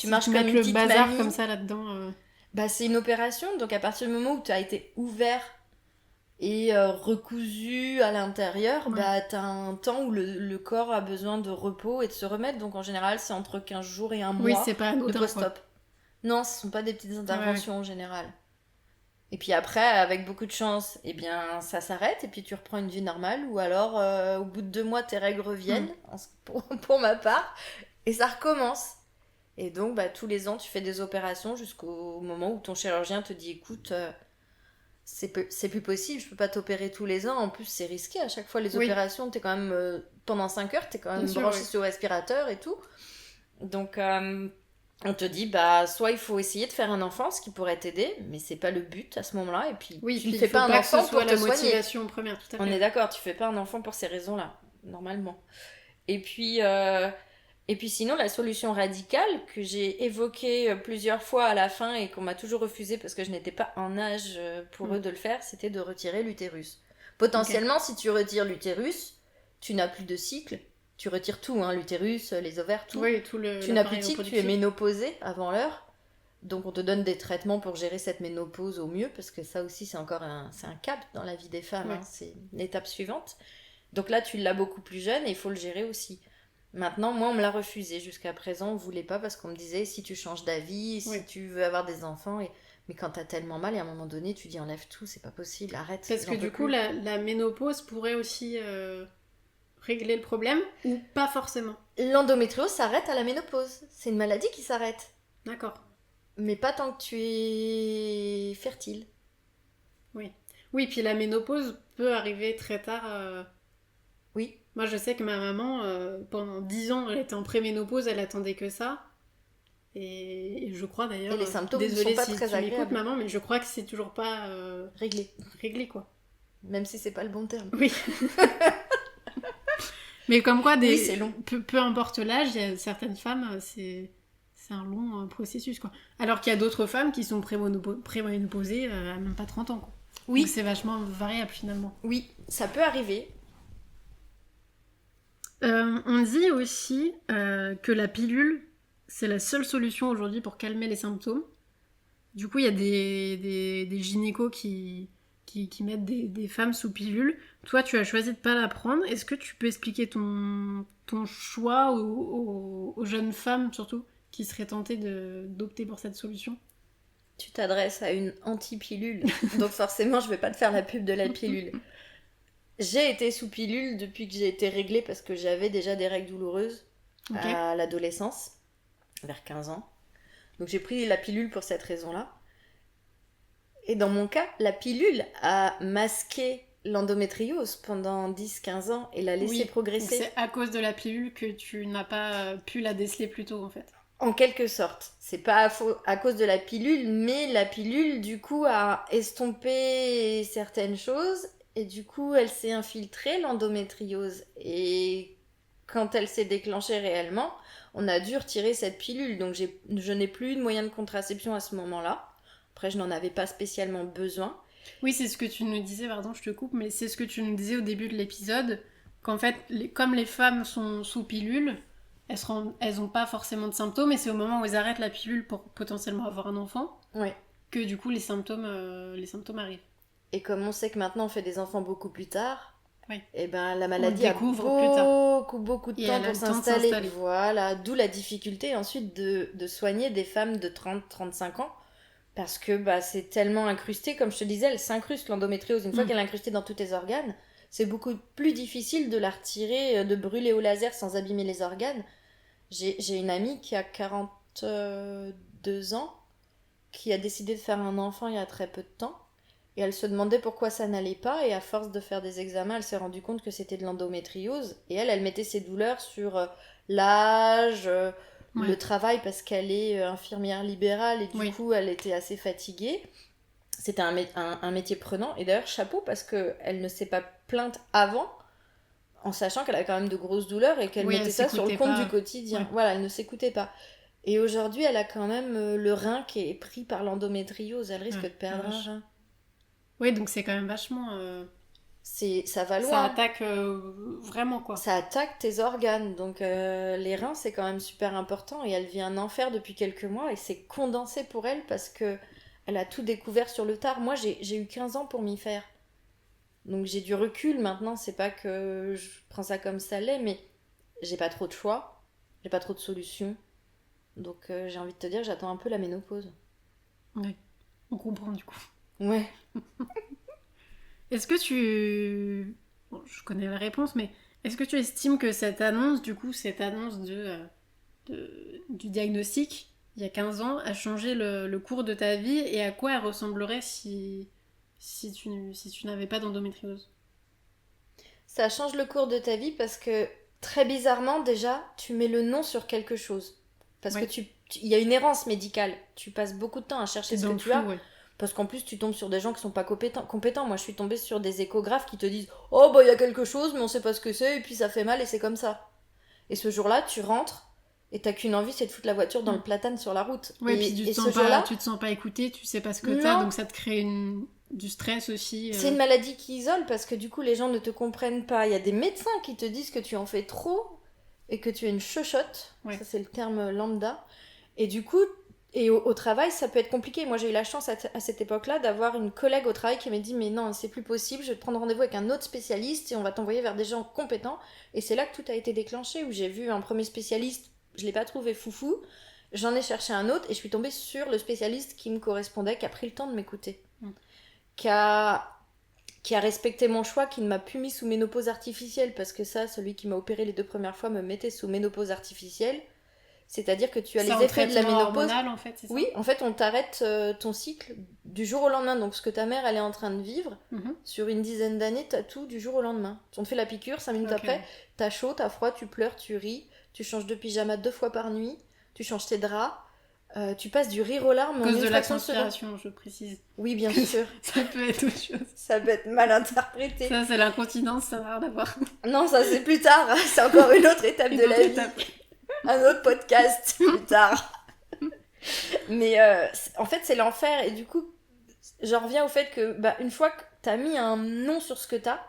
marches comme une le petite bazar mamie. comme ça là-dedans. Bah, c'est une opération, donc à partir du moment où tu as été ouvert et recousu à l'intérieur, bah, t'as un temps où le corps a besoin de repos et de se remettre. Donc en général, c'est entre 15 jours et un mois c'est pas de post-op. Non, ce sont pas des petites interventions en général. Et puis après, avec beaucoup de chance, eh bien, ça s'arrête et puis tu reprends une vie normale. Ou alors, au bout de 2 mois, tes règles reviennent, pour ma part, et ça recommence. Et donc, bah, tous les ans, tu fais des opérations jusqu'au moment où ton chirurgien te dit, écoute, c'est plus possible, je peux pas t'opérer tous les ans. En plus, c'est risqué à chaque fois les opérations. T'es quand même, pendant 5 heures, t'es quand même branché sur le respirateur et tout. Donc, on te dit, bah, soit il faut essayer de faire un enfant, ce qui pourrait t'aider, mais c'est pas le but à ce moment-là. Et puis, tu ne fais pas un enfant pour te soigner. Motivation première, tout à fait. On est d'accord, tu fais pas un enfant pour ces raisons-là, normalement. Et puis sinon, la solution radicale que j'ai évoquée plusieurs fois à la fin et qu'on m'a toujours refusée parce que je n'étais pas en âge pour eux de le faire, c'était de retirer l'utérus. Potentiellement, si tu retires l'utérus, tu n'as plus de cycle. Tu retires tout, hein, l'utérus, les ovaires, tout. Oui, tu n'as plus de cycle, tu es ménopausée avant l'heure. Donc on te donne des traitements pour gérer cette ménopause au mieux, parce que ça aussi c'est encore un cap dans la vie des femmes, hein, c'est l'étape suivante. Donc là tu l'as beaucoup plus jeune et il faut le gérer aussi. Maintenant, moi on me l'a refusé jusqu'à présent, on voulait pas parce qu'on me disait si tu changes d'avis, si tu veux avoir des enfants, mais quand t'as tellement mal, et à un moment donné tu dis enlève tout, c'est pas possible, arrête. Parce que du coup la ménopause pourrait aussi régler le problème ou pas forcément. L'endométriose s'arrête à la ménopause, c'est une maladie qui s'arrête. D'accord. Mais pas tant que tu es fertile. Oui, puis la ménopause peut arriver très tard. Oui. Moi, je sais que ma maman, pendant 10 ans, elle était en préménopause, elle attendait que ça. Et je crois d'ailleurs... Et les symptômes ne sont pas très agréables. M'écoutes, maman, mais je crois que c'est toujours pas... Réglé, quoi. Même si c'est pas le bon terme. Oui. Mais comme quoi, c'est long. Peu importe l'âge, il y a certaines femmes, c'est un long processus, quoi. Alors qu'il y a d'autres femmes qui sont préménopausées à même pas 30 ans, quoi. Oui. Donc c'est vachement variable, finalement. Oui, ça peut arriver. On dit aussi que la pilule, c'est la seule solution aujourd'hui pour calmer les symptômes. Du coup, il y a des gynécos qui mettent des femmes sous pilule. Toi, tu as choisi de pas la prendre. Est-ce que tu peux expliquer ton choix aux jeunes femmes, surtout, qui seraient tentées d'opter pour cette solution? Tu t'adresses à une anti-pilule, donc forcément, je vais pas te faire la pub de la pilule. J'ai été sous pilule depuis que j'ai été réglée parce que j'avais déjà des règles douloureuses à l'adolescence, vers 15 ans. Donc j'ai pris la pilule pour cette raison-là. Et dans mon cas, la pilule a masqué l'endométriose pendant 10-15 ans et l'a laissé progresser. C'est à cause de la pilule que tu n'as pas pu la déceler plus tôt, en fait. En quelque sorte. C'est pas à cause de la pilule, mais la pilule, du coup, a estompé certaines choses, et du coup, elle s'est infiltrée, l'endométriose. Et quand elle s'est déclenchée réellement, on a dû retirer cette pilule. Donc, je n'ai plus de moyen de contraception à ce moment-là. Après, je n'en avais pas spécialement besoin. Oui, c'est ce que tu nous disais, pardon, je te coupe, mais c'est ce que tu nous disais au début de l'épisode, qu'en fait, comme les femmes sont sous pilule, elles ont pas forcément de symptômes, et c'est au moment où elles arrêtent la pilule pour potentiellement avoir un enfant, Ouais. que du coup les symptômes arrivent. Et comme on sait que maintenant on fait des enfants beaucoup plus tard, Oui. et ben la On maladie le a découvre plus tard. beaucoup de Et temps elle a pour le temps de s'installer. s'installer. Voilà, d'où la difficulté ensuite de soigner des femmes de 30-35 ans. Parce que bah, c'est tellement incrusté, comme je te disais, elle s'incruste l'endométriose. Une fois qu'elle est incrustée dans tous tes organes, c'est beaucoup plus difficile de la retirer, de brûler au laser sans abîmer les organes. J'ai une amie qui a 42 ans, qui a décidé de faire un enfant il y a très peu de temps. Et elle se demandait pourquoi ça n'allait pas. Et à force de faire des examens, elle s'est rendue compte que c'était de l'endométriose. Et elle mettait ses douleurs sur l'âge, le travail, parce qu'elle est infirmière libérale. Et du coup, elle était assez fatiguée. C'était un métier prenant. Et d'ailleurs, chapeau, parce qu'elle ne s'est pas plainte avant, en sachant qu'elle a quand même de grosses douleurs et qu'elle mettait ça sur le compte du quotidien. Voilà, elle ne s'écoutait pas. Et aujourd'hui, elle a quand même le rein qui est pris par l'endométriose. Elle risque de perdre un rein. Oui, donc c'est quand même vachement... Ça va loin. Ça attaque vraiment, quoi. Ça attaque tes organes. Donc les reins, c'est quand même super important. Et elle vit un enfer depuis quelques mois. Et c'est condensé pour elle parce que elle a tout découvert sur le tard. Moi, j'ai eu 15 ans pour m'y faire. Donc j'ai du recul maintenant. C'est pas que je prends ça comme ça l'est, mais j'ai pas trop de choix. J'ai pas trop de solutions. Donc j'ai envie de te dire, j'attends un peu la ménopause. Ouais, on comprend du coup. Ouais. Est-ce que tu... Bon, je connais la réponse, mais est-ce que tu estimes que cette annonce du diagnostic, il y a 15 ans, a changé le cours de ta vie, et à quoi elle ressemblerait si tu n'avais pas d'endométriose? Ça change le cours de ta vie parce que, très bizarrement, déjà, tu mets le nom sur quelque chose. Parce que il y a une errance médicale. Tu passes beaucoup de temps à chercher ce que tu as. Parce qu'en plus, tu tombes sur des gens qui sont pas compétents. Moi, je suis tombée sur des échographes qui te disent « Oh, bah, il y a quelque chose, mais on sait pas ce que c'est, et puis ça fait mal, et c'est comme ça. » Et ce jour-là, tu rentres, et t'as qu'une envie, c'est de foutre la voiture dans le platane sur la route. Ouais, puis tu te sens pas écouté, tu sais pas ce que t'as, donc ça te crée du stress aussi. C'est une maladie qui isole, parce que du coup, les gens ne te comprennent pas. Il y a des médecins qui te disent que tu en fais trop, et que tu es une chochotte. Ça, c'est le terme lambda. Et du coup... Et au travail, ça peut être compliqué. Moi, j'ai eu la chance à cette époque-là d'avoir une collègue au travail qui m'a dit « Mais non, c'est plus possible, je vais te prendre rendez-vous avec un autre spécialiste et on va t'envoyer vers des gens compétents. » Et c'est là que tout a été déclenché, où j'ai vu un premier spécialiste, je l'ai pas trouvé foufou, j'en ai cherché un autre et je suis tombée sur le spécialiste qui me correspondait, qui a pris le temps de m'écouter. Qui a respecté mon choix, qui ne m'a plus mis sous ménopause artificielle, parce que ça, celui qui m'a opéré les 2 premières fois me mettait sous ménopause artificielle. C'est-à-dire que tu as les effets de la ménopause. Hormonal, en fait, c'est ça ? Oui, en fait, on t'arrête ton cycle du jour au lendemain. Donc, ce que ta mère, elle est en train de vivre, sur une dizaine d'années, t'as tout du jour au lendemain. On te fait la piqûre, 5 minutes après, t'as chaud, t'as froid, tu pleures, tu ris, tu changes de pyjama 2 fois par nuit, tu changes tes draps, tu passes du rire aux larmes en une fraction de seconde. À cause de la transpiration, je précise. Oui, bien sûr. Ça peut être autre chose. Ça peut être mal interprété. Ça, c'est l'incontinence, ça n'a rien à voir. Non, ça, c'est plus tard. C'est encore une autre étape de la vie. Un autre podcast plus tard. Mais en fait, c'est l'enfer. Et du coup, j'en reviens au fait que une fois que t'as mis un nom sur ce que t'as,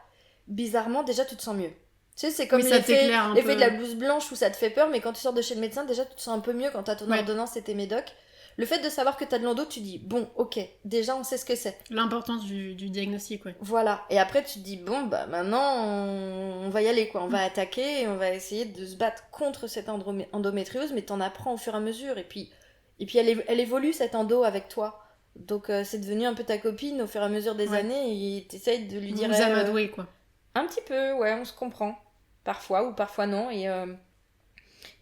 bizarrement, déjà, tu te sens mieux. Tu sais, c'est comme l'effet de la blouse blanche où ça te fait peur, mais quand tu sors de chez le médecin, déjà, tu te sens un peu mieux quand t'as ton ordonnance et tes médocs. Le fait de savoir que t'as de l'endo, tu dis, bon, ok, déjà, on sait ce que c'est. L'importance du diagnostic, ouais. Voilà. Et après, tu te dis, bon, maintenant, on va y aller, quoi. On va attaquer et on va essayer de se battre contre cette endométriose, mais t'en apprends au fur et à mesure. Et puis elle évolue, cette endo, avec toi. Donc, c'est devenu un peu ta copine au fur et à mesure des années, et t'essayes de lui dire... Vous amadouez, quoi. Un petit peu, ouais, on se comprend. Parfois, ou parfois non, et...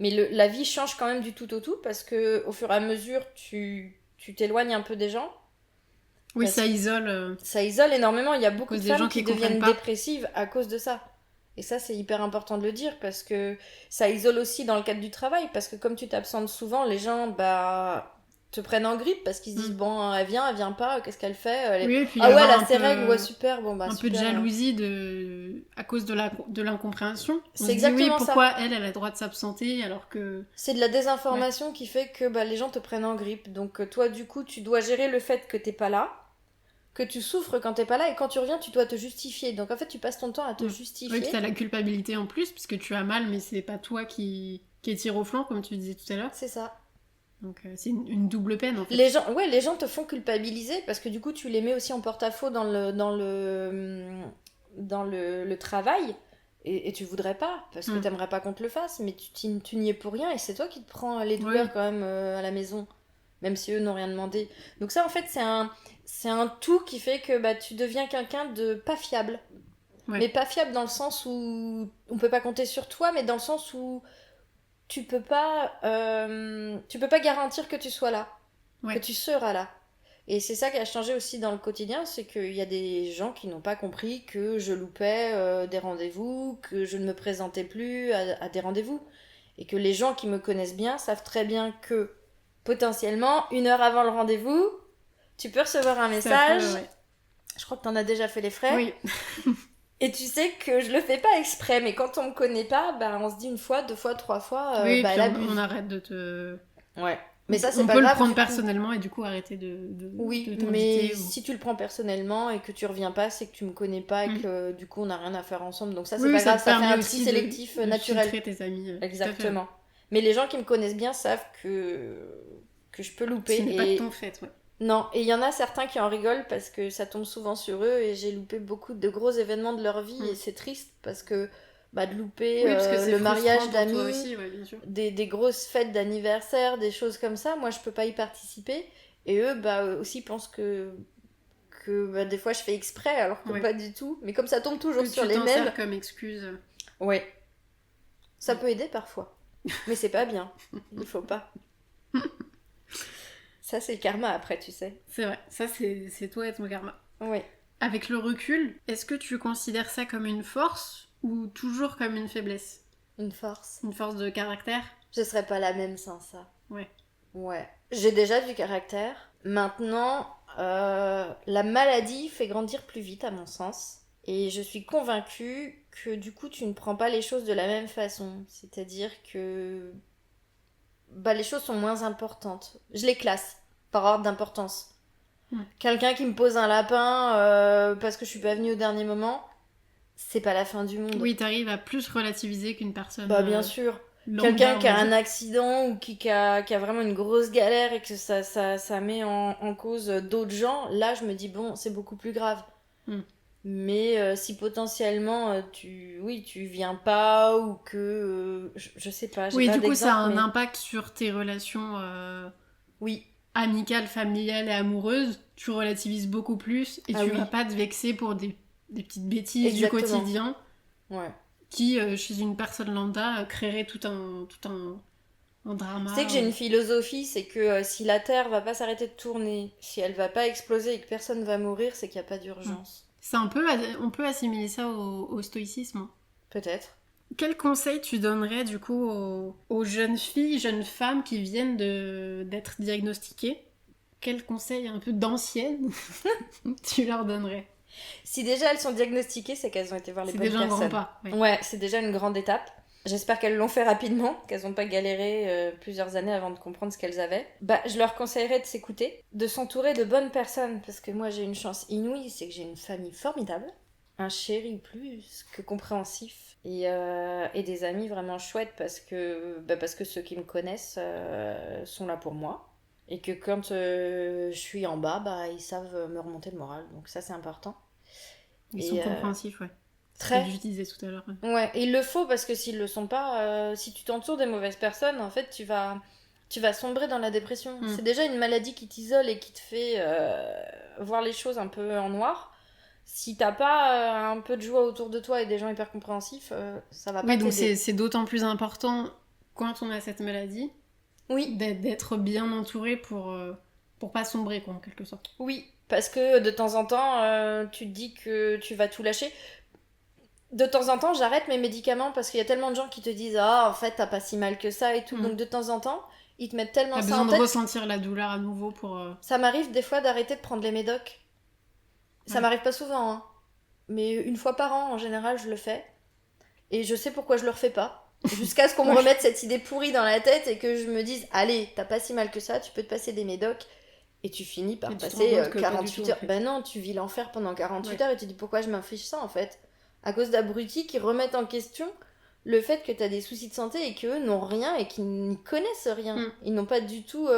Mais la vie change quand même du tout au tout, parce que au fur et à mesure, tu t'éloignes un peu des gens. Oui, ça isole. Ça isole énormément. Il y a beaucoup de femmes qui deviennent dépressives à cause de ça. Et ça, c'est hyper important de le dire parce que ça isole aussi dans le cadre du travail. Parce que comme tu t'absentes souvent, les gens te prennent en grippe parce qu'ils se disent bon, elle vient pas, qu'est-ce qu'elle fait Oui, et puis Ah ouais, elle a un ses peu, règles, ouais, super, bon bah un super. peu de jalousie à cause de l'incompréhension. C'est On se dit, exactement oui, pourquoi ça. elle a le droit de s'absenter alors que... C'est de la désinformation qui fait que les gens te prennent en grippe. Donc toi, du coup, tu dois gérer le fait que t'es pas là, que tu souffres quand t'es pas là, et quand tu reviens, tu dois te justifier. Donc en fait, tu passes ton temps à te Oui, justifier. puis t'as la culpabilité en plus, puisque tu as mal, mais c'est pas toi qui tire au flanc, comme tu disais tout à l'heure. C'est ça. Donc c'est une double peine, en fait. Les gens te font culpabiliser parce que du coup, tu les mets aussi en porte-à-faux dans le travail. Et tu voudrais pas, parce que t'aimerais pas qu'on te le fasse, mais tu n'y es pour rien, et c'est toi qui te prends les douleurs quand même à la maison, même si eux n'ont rien demandé. Donc ça, en fait, c'est un tout qui fait que tu deviens quelqu'un de pas fiable. Ouais. Mais pas fiable dans le sens où on peut pas compter sur toi, mais dans le sens où tu peux pas garantir que tu sois là, que tu seras là. Et c'est ça qui a changé aussi dans le quotidien, c'est qu'il y a des gens qui n'ont pas compris que je loupais des rendez-vous, que je ne me présentais plus à des rendez-vous. Et que les gens qui me connaissent bien savent très bien que potentiellement, 1 heure avant le rendez-vous, tu peux recevoir un message. Je crois que tu en as déjà fait les frais. Oui. Et tu sais que je le fais pas exprès, mais quand on me connaît pas, on se dit 1 fois, 2 fois, 3 fois, oui, elle abuse. on arrête de te... Ouais. Mais ça, c'est on pas peut grave, le prendre personnellement et du coup arrêter de oui, mais si tu le prends personnellement et que tu reviens pas, c'est que tu me connais pas et que du coup on n'a rien à faire ensemble. Donc ça, c'est pas grave, ça fait un tri sélectif naturel. Filtrer tes amis. Exactement. Mais les gens qui me connaissent bien savent que je peux louper. Ce n'est pas de ton fait, ouais. Non, et il y en a certains qui en rigolent parce que ça tombe souvent sur eux et j'ai loupé beaucoup de gros événements de leur vie et c'est triste parce que de louper le mariage d'amis, des grosses fêtes d'anniversaire, des choses comme ça, moi je peux pas y participer et eux aussi pensent que des fois je fais exprès alors que pas du tout, mais comme ça tombe toujours sur les mêmes. Tu t'en sers comme excuse. Ouais. Ça peut aider parfois, mais c'est pas bien, il faut pas. Ça, c'est le karma après, tu sais. C'est vrai, ça c'est toi et ton karma. Oui. Avec le recul, est-ce que tu considères ça comme une force ou toujours comme une faiblesse ? Une force. Une force de caractère ? Je serais pas la même sans ça. Ouais. Ouais. J'ai déjà du caractère. Maintenant, la maladie fait grandir plus vite, à mon sens. Et je suis convaincue que du coup, tu ne prends pas les choses de la même façon. C'est-à-dire que les choses sont moins importantes. Je les classe par ordre d'importance. Quelqu'un qui me pose un lapin parce que je suis pas venue au dernier moment, c'est pas la fin du monde. Oui, t'arrives à plus relativiser qu'une personne. Bien sûr. Quelqu'un qui a un accident ou qui a vraiment une grosse galère et que ça met en cause d'autres gens, là je me dis bon, c'est beaucoup plus grave. Mais si potentiellement tu viens pas ou que je sais pas, j'ai oui, pas du coup ça a un mais... impact sur tes relations oui, amicales, familiales et amoureuses, tu relativises beaucoup plus et tu vas pas te vexer pour des petites bêtises du quotidien qui chez une personne lambda créerait tout un drama. Tu sais que j'ai une philosophie, c'est que si la Terre va pas s'arrêter de tourner, si elle va pas exploser et que personne va mourir, c'est qu'il y a pas d'urgence. On peut assimiler ça au stoïcisme. Peut-être. Quel conseil tu donnerais du coup aux jeunes filles, jeunes femmes qui viennent d'être diagnostiquées ? Quel conseil un peu d'ancienne tu leur donnerais ? Si déjà elles sont diagnostiquées, c'est qu'elles ont été voir les bonnes personnes. C'est déjà un grand pas. Ouais, c'est déjà une grande étape. J'espère qu'elles l'ont fait rapidement, qu'elles n'ont pas galéré plusieurs années avant de comprendre ce qu'elles avaient. Je leur conseillerais de s'écouter, de s'entourer de bonnes personnes, parce que moi j'ai une chance inouïe, c'est que j'ai une famille formidable, un chéri plus que compréhensif, et des amis vraiment chouettes, parce que ceux qui me connaissent sont là pour moi, et que quand je suis en bas, ils savent me remonter le moral, donc ça c'est important. Ils sont compréhensifs, ouais. Très. Ce que je disais tout à l'heure. Ouais, et il le faut parce que s'ils le sont pas, si tu t'entoures des mauvaises personnes, en fait, tu vas sombrer dans la dépression. C'est déjà une maladie qui t'isole et qui te fait voir les choses un peu en noir. Si t'as pas un peu de joie autour de toi et des gens hyper compréhensifs, ça va pas t'aider. Donc c'est d'autant plus important quand on a cette maladie d'être bien entouré pour pas sombrer, quoi, en quelque sorte. Oui, parce que de temps en temps, tu te dis que tu vas tout lâcher. De temps en temps, j'arrête mes médicaments parce qu'il y a tellement de gens qui te disent en fait, t'as pas si mal que ça et tout. Donc, de temps en temps, ils te mettent tellement T'as ça besoin en de tête. ressentir la douleur à nouveau pour... Ça m'arrive des fois d'arrêter de prendre les médocs. Ça Ouais. m'arrive pas souvent, hein. Mais une fois par an, en général, je le fais. Et je sais pourquoi je le refais pas. Jusqu'à ce qu'on me remette cette idée pourrie dans la tête et que je me dise, allez, t'as pas si mal que ça, tu peux te passer des médocs. Et tu finis par Et tu te passer rends compte que pas du 48 tout, heures. en fait. Ben non, tu vis l'enfer pendant 48 Ouais. heures et tu dis pourquoi je m'inflige ça en fait. À cause d'abrutis qui remettent en question le fait que t'as des soucis de santé et qu'eux n'ont rien et qu'ils n'y connaissent rien. Ils n'ont pas du tout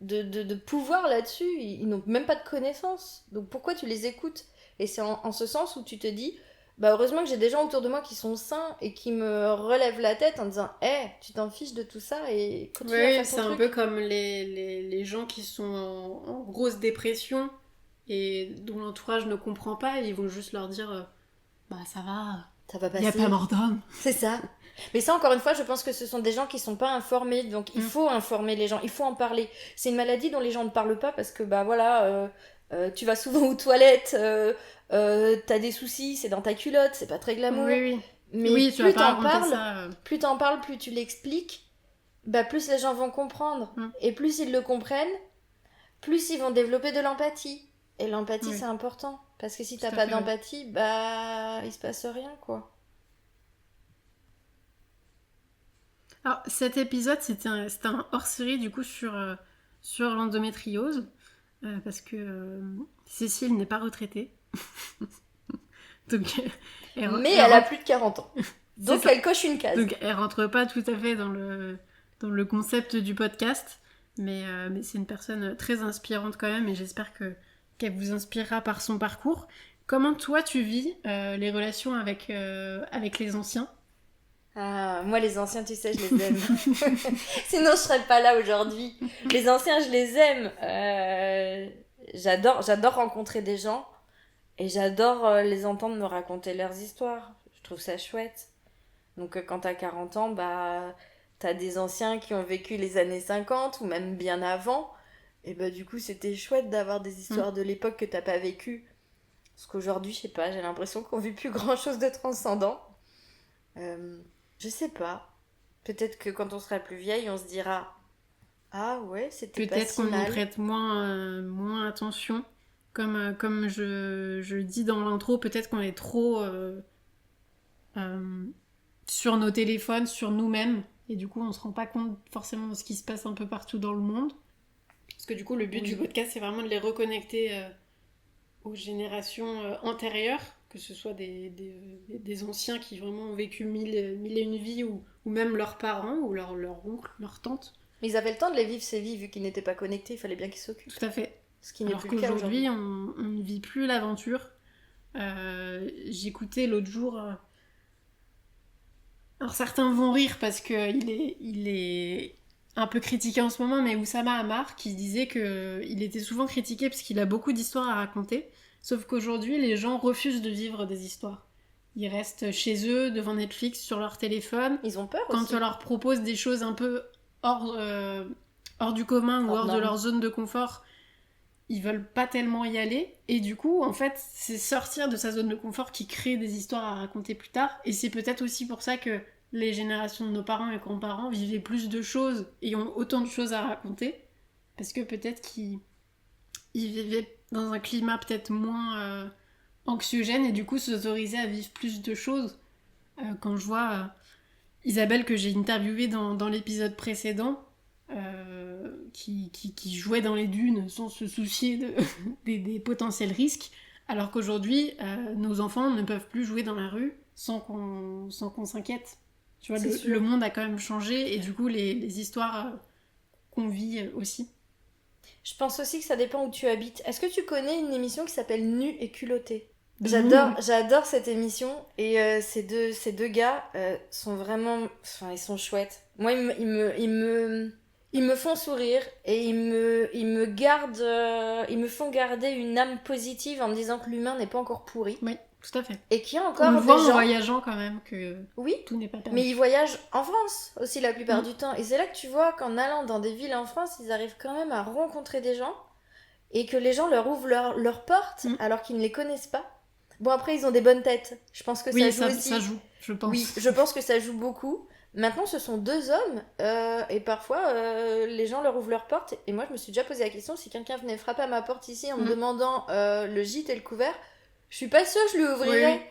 de pouvoir là-dessus. Ils n'ont même pas de connaissances. Donc pourquoi tu les écoutes? Et c'est en ce sens où tu te dis, bah heureusement que j'ai des gens autour de moi qui sont sains et qui me relèvent la tête en disant, tu t'en fiches de tout ça et continue à Oui, faire c'est ton un truc. peu comme les gens qui sont en grosse dépression et dont l'entourage ne comprend pas, ils vont juste leur dire bah ça va, Ça va il n'y a passer. pas mort d'homme. C'est ça. Mais ça, encore une fois, je pense que ce sont des gens qui sont pas informés. Donc, il faut informer les gens, il faut en parler. C'est une maladie dont les gens ne parlent pas parce que, bah voilà, tu vas souvent aux toilettes, t'as des soucis, c'est dans ta culotte, c'est pas très glamour. Oui, oui. Mais Oui, tu vas plus pas t'en raconter parles, ça. plus t'en parles, plus tu l'expliques, bah plus les gens vont comprendre. Et plus ils le comprennent, plus ils vont développer de l'empathie. Et l'empathie, Oui. c'est important. Parce que si Tout t'as à pas fait, d'empathie, bah il se passe rien, quoi. Alors, cet épisode, c'était un hors-série du coup sur l'endométriose, parce que Cécile n'est pas retraitée. Donc, Mais elle a plus de 40 ans. Donc ça. elle coche une case. Donc elle rentre pas tout à fait dans le concept du podcast, mais c'est une personne très inspirante quand même, et j'espère qu'elle vous inspirera par son parcours. Comment toi tu vis les relations avec les anciens? Ah, moi les anciens, tu sais, je les aime. Sinon je serais pas là aujourd'hui. Les anciens, je les aime. J'adore rencontrer des gens et j'adore les entendre me raconter leurs histoires. Je trouve ça chouette. Donc quand t'as 40 ans, bah t'as des anciens qui ont vécu les années 50 ou même bien avant. Et bah du coup c'était chouette d'avoir des histoires de l'époque que t'as pas vécues. Parce qu'aujourd'hui, je sais pas, j'ai l'impression qu'on vit plus grand chose de transcendant. Je sais pas. Peut-être que quand on sera plus vieille, on se dira ah ouais, c'était pas Peut-être si qu'on y mal. prête moins attention. Comme je dis dans l'intro, peut-être qu'on est trop sur nos téléphones, sur nous-mêmes, et du coup on se rend pas compte forcément de ce qui se passe un peu partout dans le monde. Parce que du coup le but du podcast c'est vraiment de les reconnecter aux générations antérieures, que ce soit des anciens qui vraiment ont vécu mille et une vies, ou même leurs parents, ou leur oncle, leur tante. Mais ils avaient le temps de les vivre ces vies, vu qu'ils n'étaient pas connectés, il fallait bien qu'ils s'occupent. Tout à fait. Ce qui n'est Alors plus le cas qu'aujourd'hui, aujourd'hui. on ne vit plus l'aventure. J'écoutais l'autre jour... Alors certains vont rire parce qu'il est un peu critiqué en ce moment, mais Oussama Hamar qui disait qu'il était souvent critiqué parce qu'il a beaucoup d'histoires à raconter, sauf qu'aujourd'hui les gens refusent de vivre des histoires. Ils restent chez eux, devant Netflix, sur leur téléphone. Ils ont peur Quand aussi. on leur propose des choses un peu hors du commun ou hors de leur zone de confort, ils veulent pas tellement y aller. Et du coup, en fait, c'est sortir de sa zone de confort qui crée des histoires à raconter plus tard. Et c'est peut-être aussi pour ça que les générations de nos parents et grands-parents vivaient plus de choses et ont autant de choses à raconter. Parce que peut-être qu'ils vivaient dans un climat peut-être moins anxiogène et du coup s'autorisaient à vivre plus de choses. Quand je vois Isabelle que j'ai interviewée dans l'épisode précédent, qui jouait dans les dunes sans se soucier des potentiels risques, alors qu'aujourd'hui, nos enfants ne peuvent plus jouer dans la rue sans qu'on s'inquiète. Tu vois, le monde a quand même changé, et du coup, les histoires qu'on vit aussi. Je pense aussi que ça dépend où tu habites. Est-ce que tu connais une émission qui s'appelle Nu et culotté ? J'adore cette émission, et ces deux gars sont vraiment... Enfin, ils sont chouettes. Moi, ils me font sourire, et ils me font garder une âme positive en me disant que l'humain n'est pas encore pourri. Oui, tout à fait. Et qu'il y a encore on le des voit gens... en voyageant quand même que oui, tout n'est pas perdu. mais ils voyagent en France aussi la plupart du temps. Et c'est là que tu vois qu'en allant dans des villes en France, ils arrivent quand même à rencontrer des gens et que les gens leur ouvrent leurs portes alors qu'ils ne les connaissent pas. Bon, après, ils ont des bonnes têtes. Je pense que ça joue aussi. Ça joue, je pense. Oui, je pense que ça joue beaucoup. Maintenant, ce sont 2 hommes, et parfois, les gens leur ouvrent leur porte. Et moi, je me suis déjà posé la question, si quelqu'un venait frapper à ma porte ici en me demandant le gîte et le couvert, je suis pas sûre que je lui ouvrirais.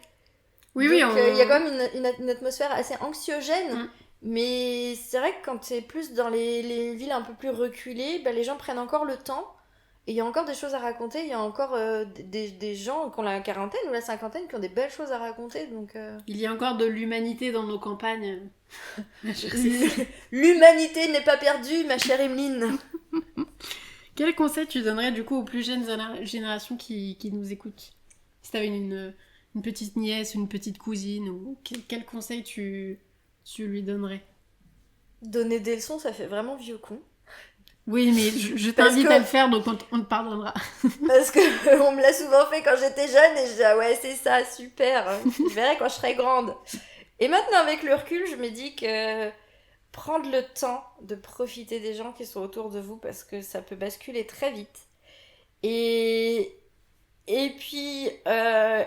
Oui, Donc, il y a quand même une atmosphère assez anxiogène. Mais c'est vrai que quand c'est plus dans les villes un peu plus reculées, bah, les gens prennent encore le temps. Et il y a encore des choses à raconter. Il y a encore des gens qui ont la quarantaine ou la cinquantaine qui ont des belles choses à raconter. Donc, Il y a encore de l'humanité dans nos campagnes. L'humanité n'est pas perdue, ma chère Emeline. Quel conseil tu donnerais du coup aux plus jeunes générations qui nous écoutent? Si tu avais une petite nièce, une petite cousine, ou quel conseil tu lui donnerais? Donner des leçons, ça fait vraiment vieux con. Oui, mais je t'invite à le faire, donc on te pardonnera. Parce que on me l'a souvent fait quand j'étais jeune et je dis ah ouais c'est ça, super, je verrai quand je serai grande. Et maintenant avec le recul, je me dis que prendre le temps de profiter des gens qui sont autour de vous parce que ça peut basculer très vite. Et puis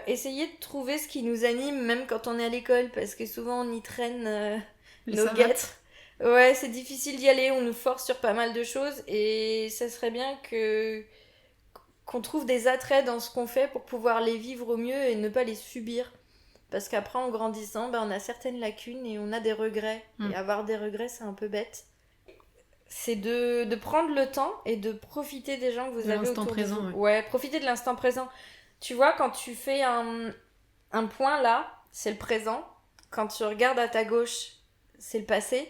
essayer de trouver ce qui nous anime même quand on est à l'école parce que souvent on y traîne nos guêtres. Ouais, c'est difficile d'y aller, on nous force sur pas mal de choses et ça serait bien qu'on trouve des attraits dans ce qu'on fait pour pouvoir les vivre au mieux et ne pas les subir. Parce qu'après, en grandissant, on a certaines lacunes et on a des regrets. Et avoir des regrets, c'est un peu bête. C'est de prendre le temps et de profiter des gens que vous avez autour de vous. Ouais, profiter de l'instant présent. Tu vois, quand tu fais un point là, c'est le présent. Quand tu regardes à ta gauche, c'est le passé.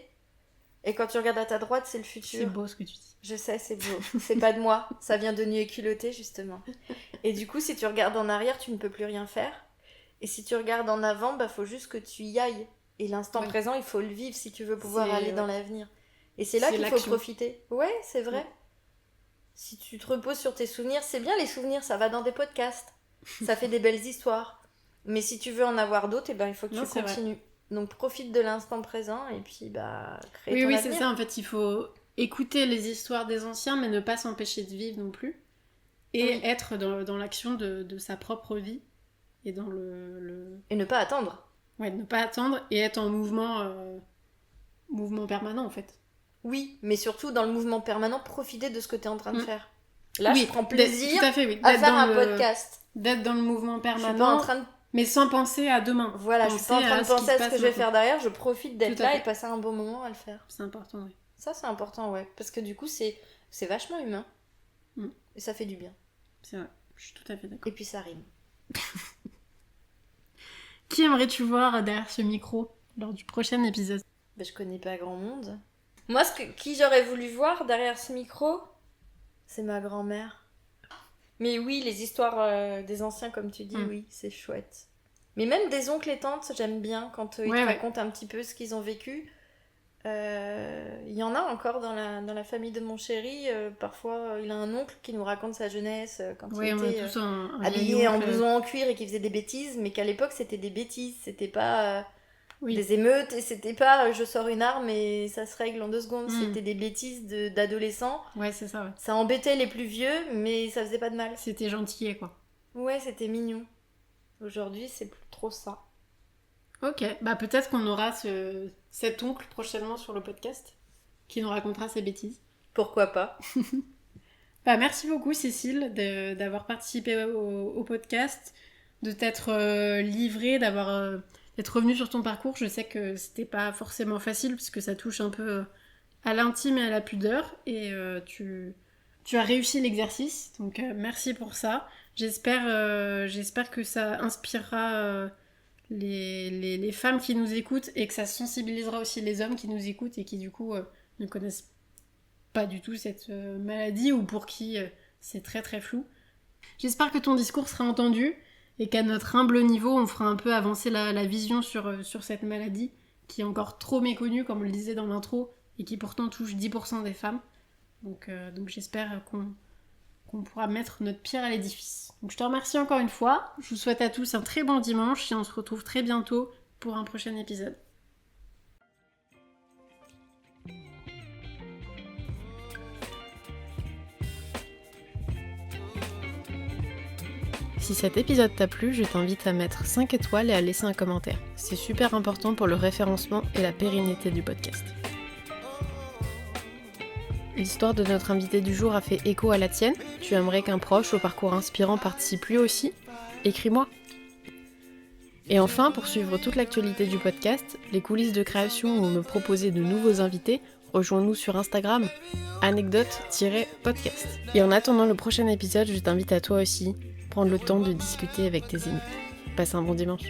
Et quand tu regardes à ta droite, c'est le futur. C'est beau ce que tu dis. Je sais, c'est beau. C'est pas de moi. Ça vient de Nuit culottée, justement. Et du coup, si tu regardes en arrière, tu ne peux plus rien faire. Et si tu regardes en avant, faut juste que tu y ailles. Et l'instant présent, il faut le vivre si tu veux pouvoir aller dans l'avenir. Et c'est là qu'il faut profiter. Ouais, c'est vrai. Ouais. Si tu te reposes sur tes souvenirs, c'est bien les souvenirs, ça va dans des podcasts. Ça fait des belles histoires. Mais si tu veux en avoir d'autres, il faut que tu continues. Vrai. Donc profite de l'instant présent et puis crée ton avenir. C'est ça, en fait, il faut écouter les histoires des anciens mais ne pas s'empêcher de vivre non plus et être dans l'action de sa propre vie et dans le... Et ne pas attendre. Ouais, ne pas attendre et être en mouvement permanent en fait. Oui, mais surtout dans le mouvement permanent, profiter de ce que tu es en train de faire. Là, je prends plaisir à faire un podcast. D'être dans le mouvement permanent. Je suis pas en train de... Mais sans penser à demain. Voilà, je suis pas en train de penser à ce que je vais faire derrière, je profite d'être là et passer un bon moment à le faire. C'est important, oui. Ça, c'est important, ouais. Parce que du coup, c'est vachement humain. Et ça fait du bien. C'est vrai, je suis tout à fait d'accord. Et puis ça rime. Qui aimerais-tu voir derrière ce micro lors du prochain épisode? Je connais pas grand monde. Moi, qui j'aurais voulu voir derrière ce micro, c'est ma grand-mère. Mais oui, les histoires des anciens, comme tu dis, oui, c'est chouette. Mais même des oncles et tantes, j'aime bien quand ils te racontent un petit peu ce qu'ils ont vécu. Il y en a encore dans la famille de mon chéri. Parfois, il a un oncle qui nous raconte sa jeunesse quand il était habillé en blouson en cuir et qui faisait des bêtises. Mais qu'à l'époque, c'était des bêtises. C'était pas des émeutes et c'était pas je sors une arme et ça se règle en 2 secondes. C'était des bêtises d'adolescents. Ouais, c'est ça. Ouais. Ça embêtait les plus vieux, mais ça faisait pas de mal. C'était gentil, quoi. Ouais, c'était mignon. Aujourd'hui, c'est plus trop ça. Ok, peut-être qu'on aura cet oncle prochainement sur le podcast qui nous racontera ses bêtises. Pourquoi pas. Merci beaucoup Cécile d'avoir participé au podcast, de t'être livrée, d'être revenue sur ton parcours. Je sais que c'était pas forcément facile parce que ça touche un peu à l'intime et à la pudeur et tu as réussi l'exercice, donc merci pour ça. J'espère que ça inspirera les femmes qui nous écoutent et que ça sensibilisera aussi les hommes qui nous écoutent et qui du coup ne connaissent pas du tout cette maladie ou pour qui c'est très très flou. J'espère que ton discours sera entendu et qu'à notre humble niveau on fera un peu avancer la vision sur cette maladie qui est encore trop méconnue comme on le disait dans l'intro et qui pourtant touche 10% des femmes. Donc j'espère qu'on pourra mettre notre pierre à l'édifice. Donc je te remercie encore une fois, je vous souhaite à tous un très bon dimanche et on se retrouve très bientôt pour un prochain épisode. Si cet épisode t'a plu, je t'invite à mettre 5 étoiles et à laisser un commentaire. C'est super important pour le référencement et la pérennité du podcast. L'histoire de notre invité du jour a fait écho à la tienne. Tu aimerais qu'un proche au parcours inspirant participe lui aussi ? Écris-moi. Et enfin, pour suivre toute l'actualité du podcast, les coulisses de création ou me proposer de nouveaux invités, rejoins-nous sur Instagram, anecdote-podcast. Et en attendant le prochain épisode, je t'invite à toi aussi prendre le temps de discuter avec tes amis. Passe un bon dimanche.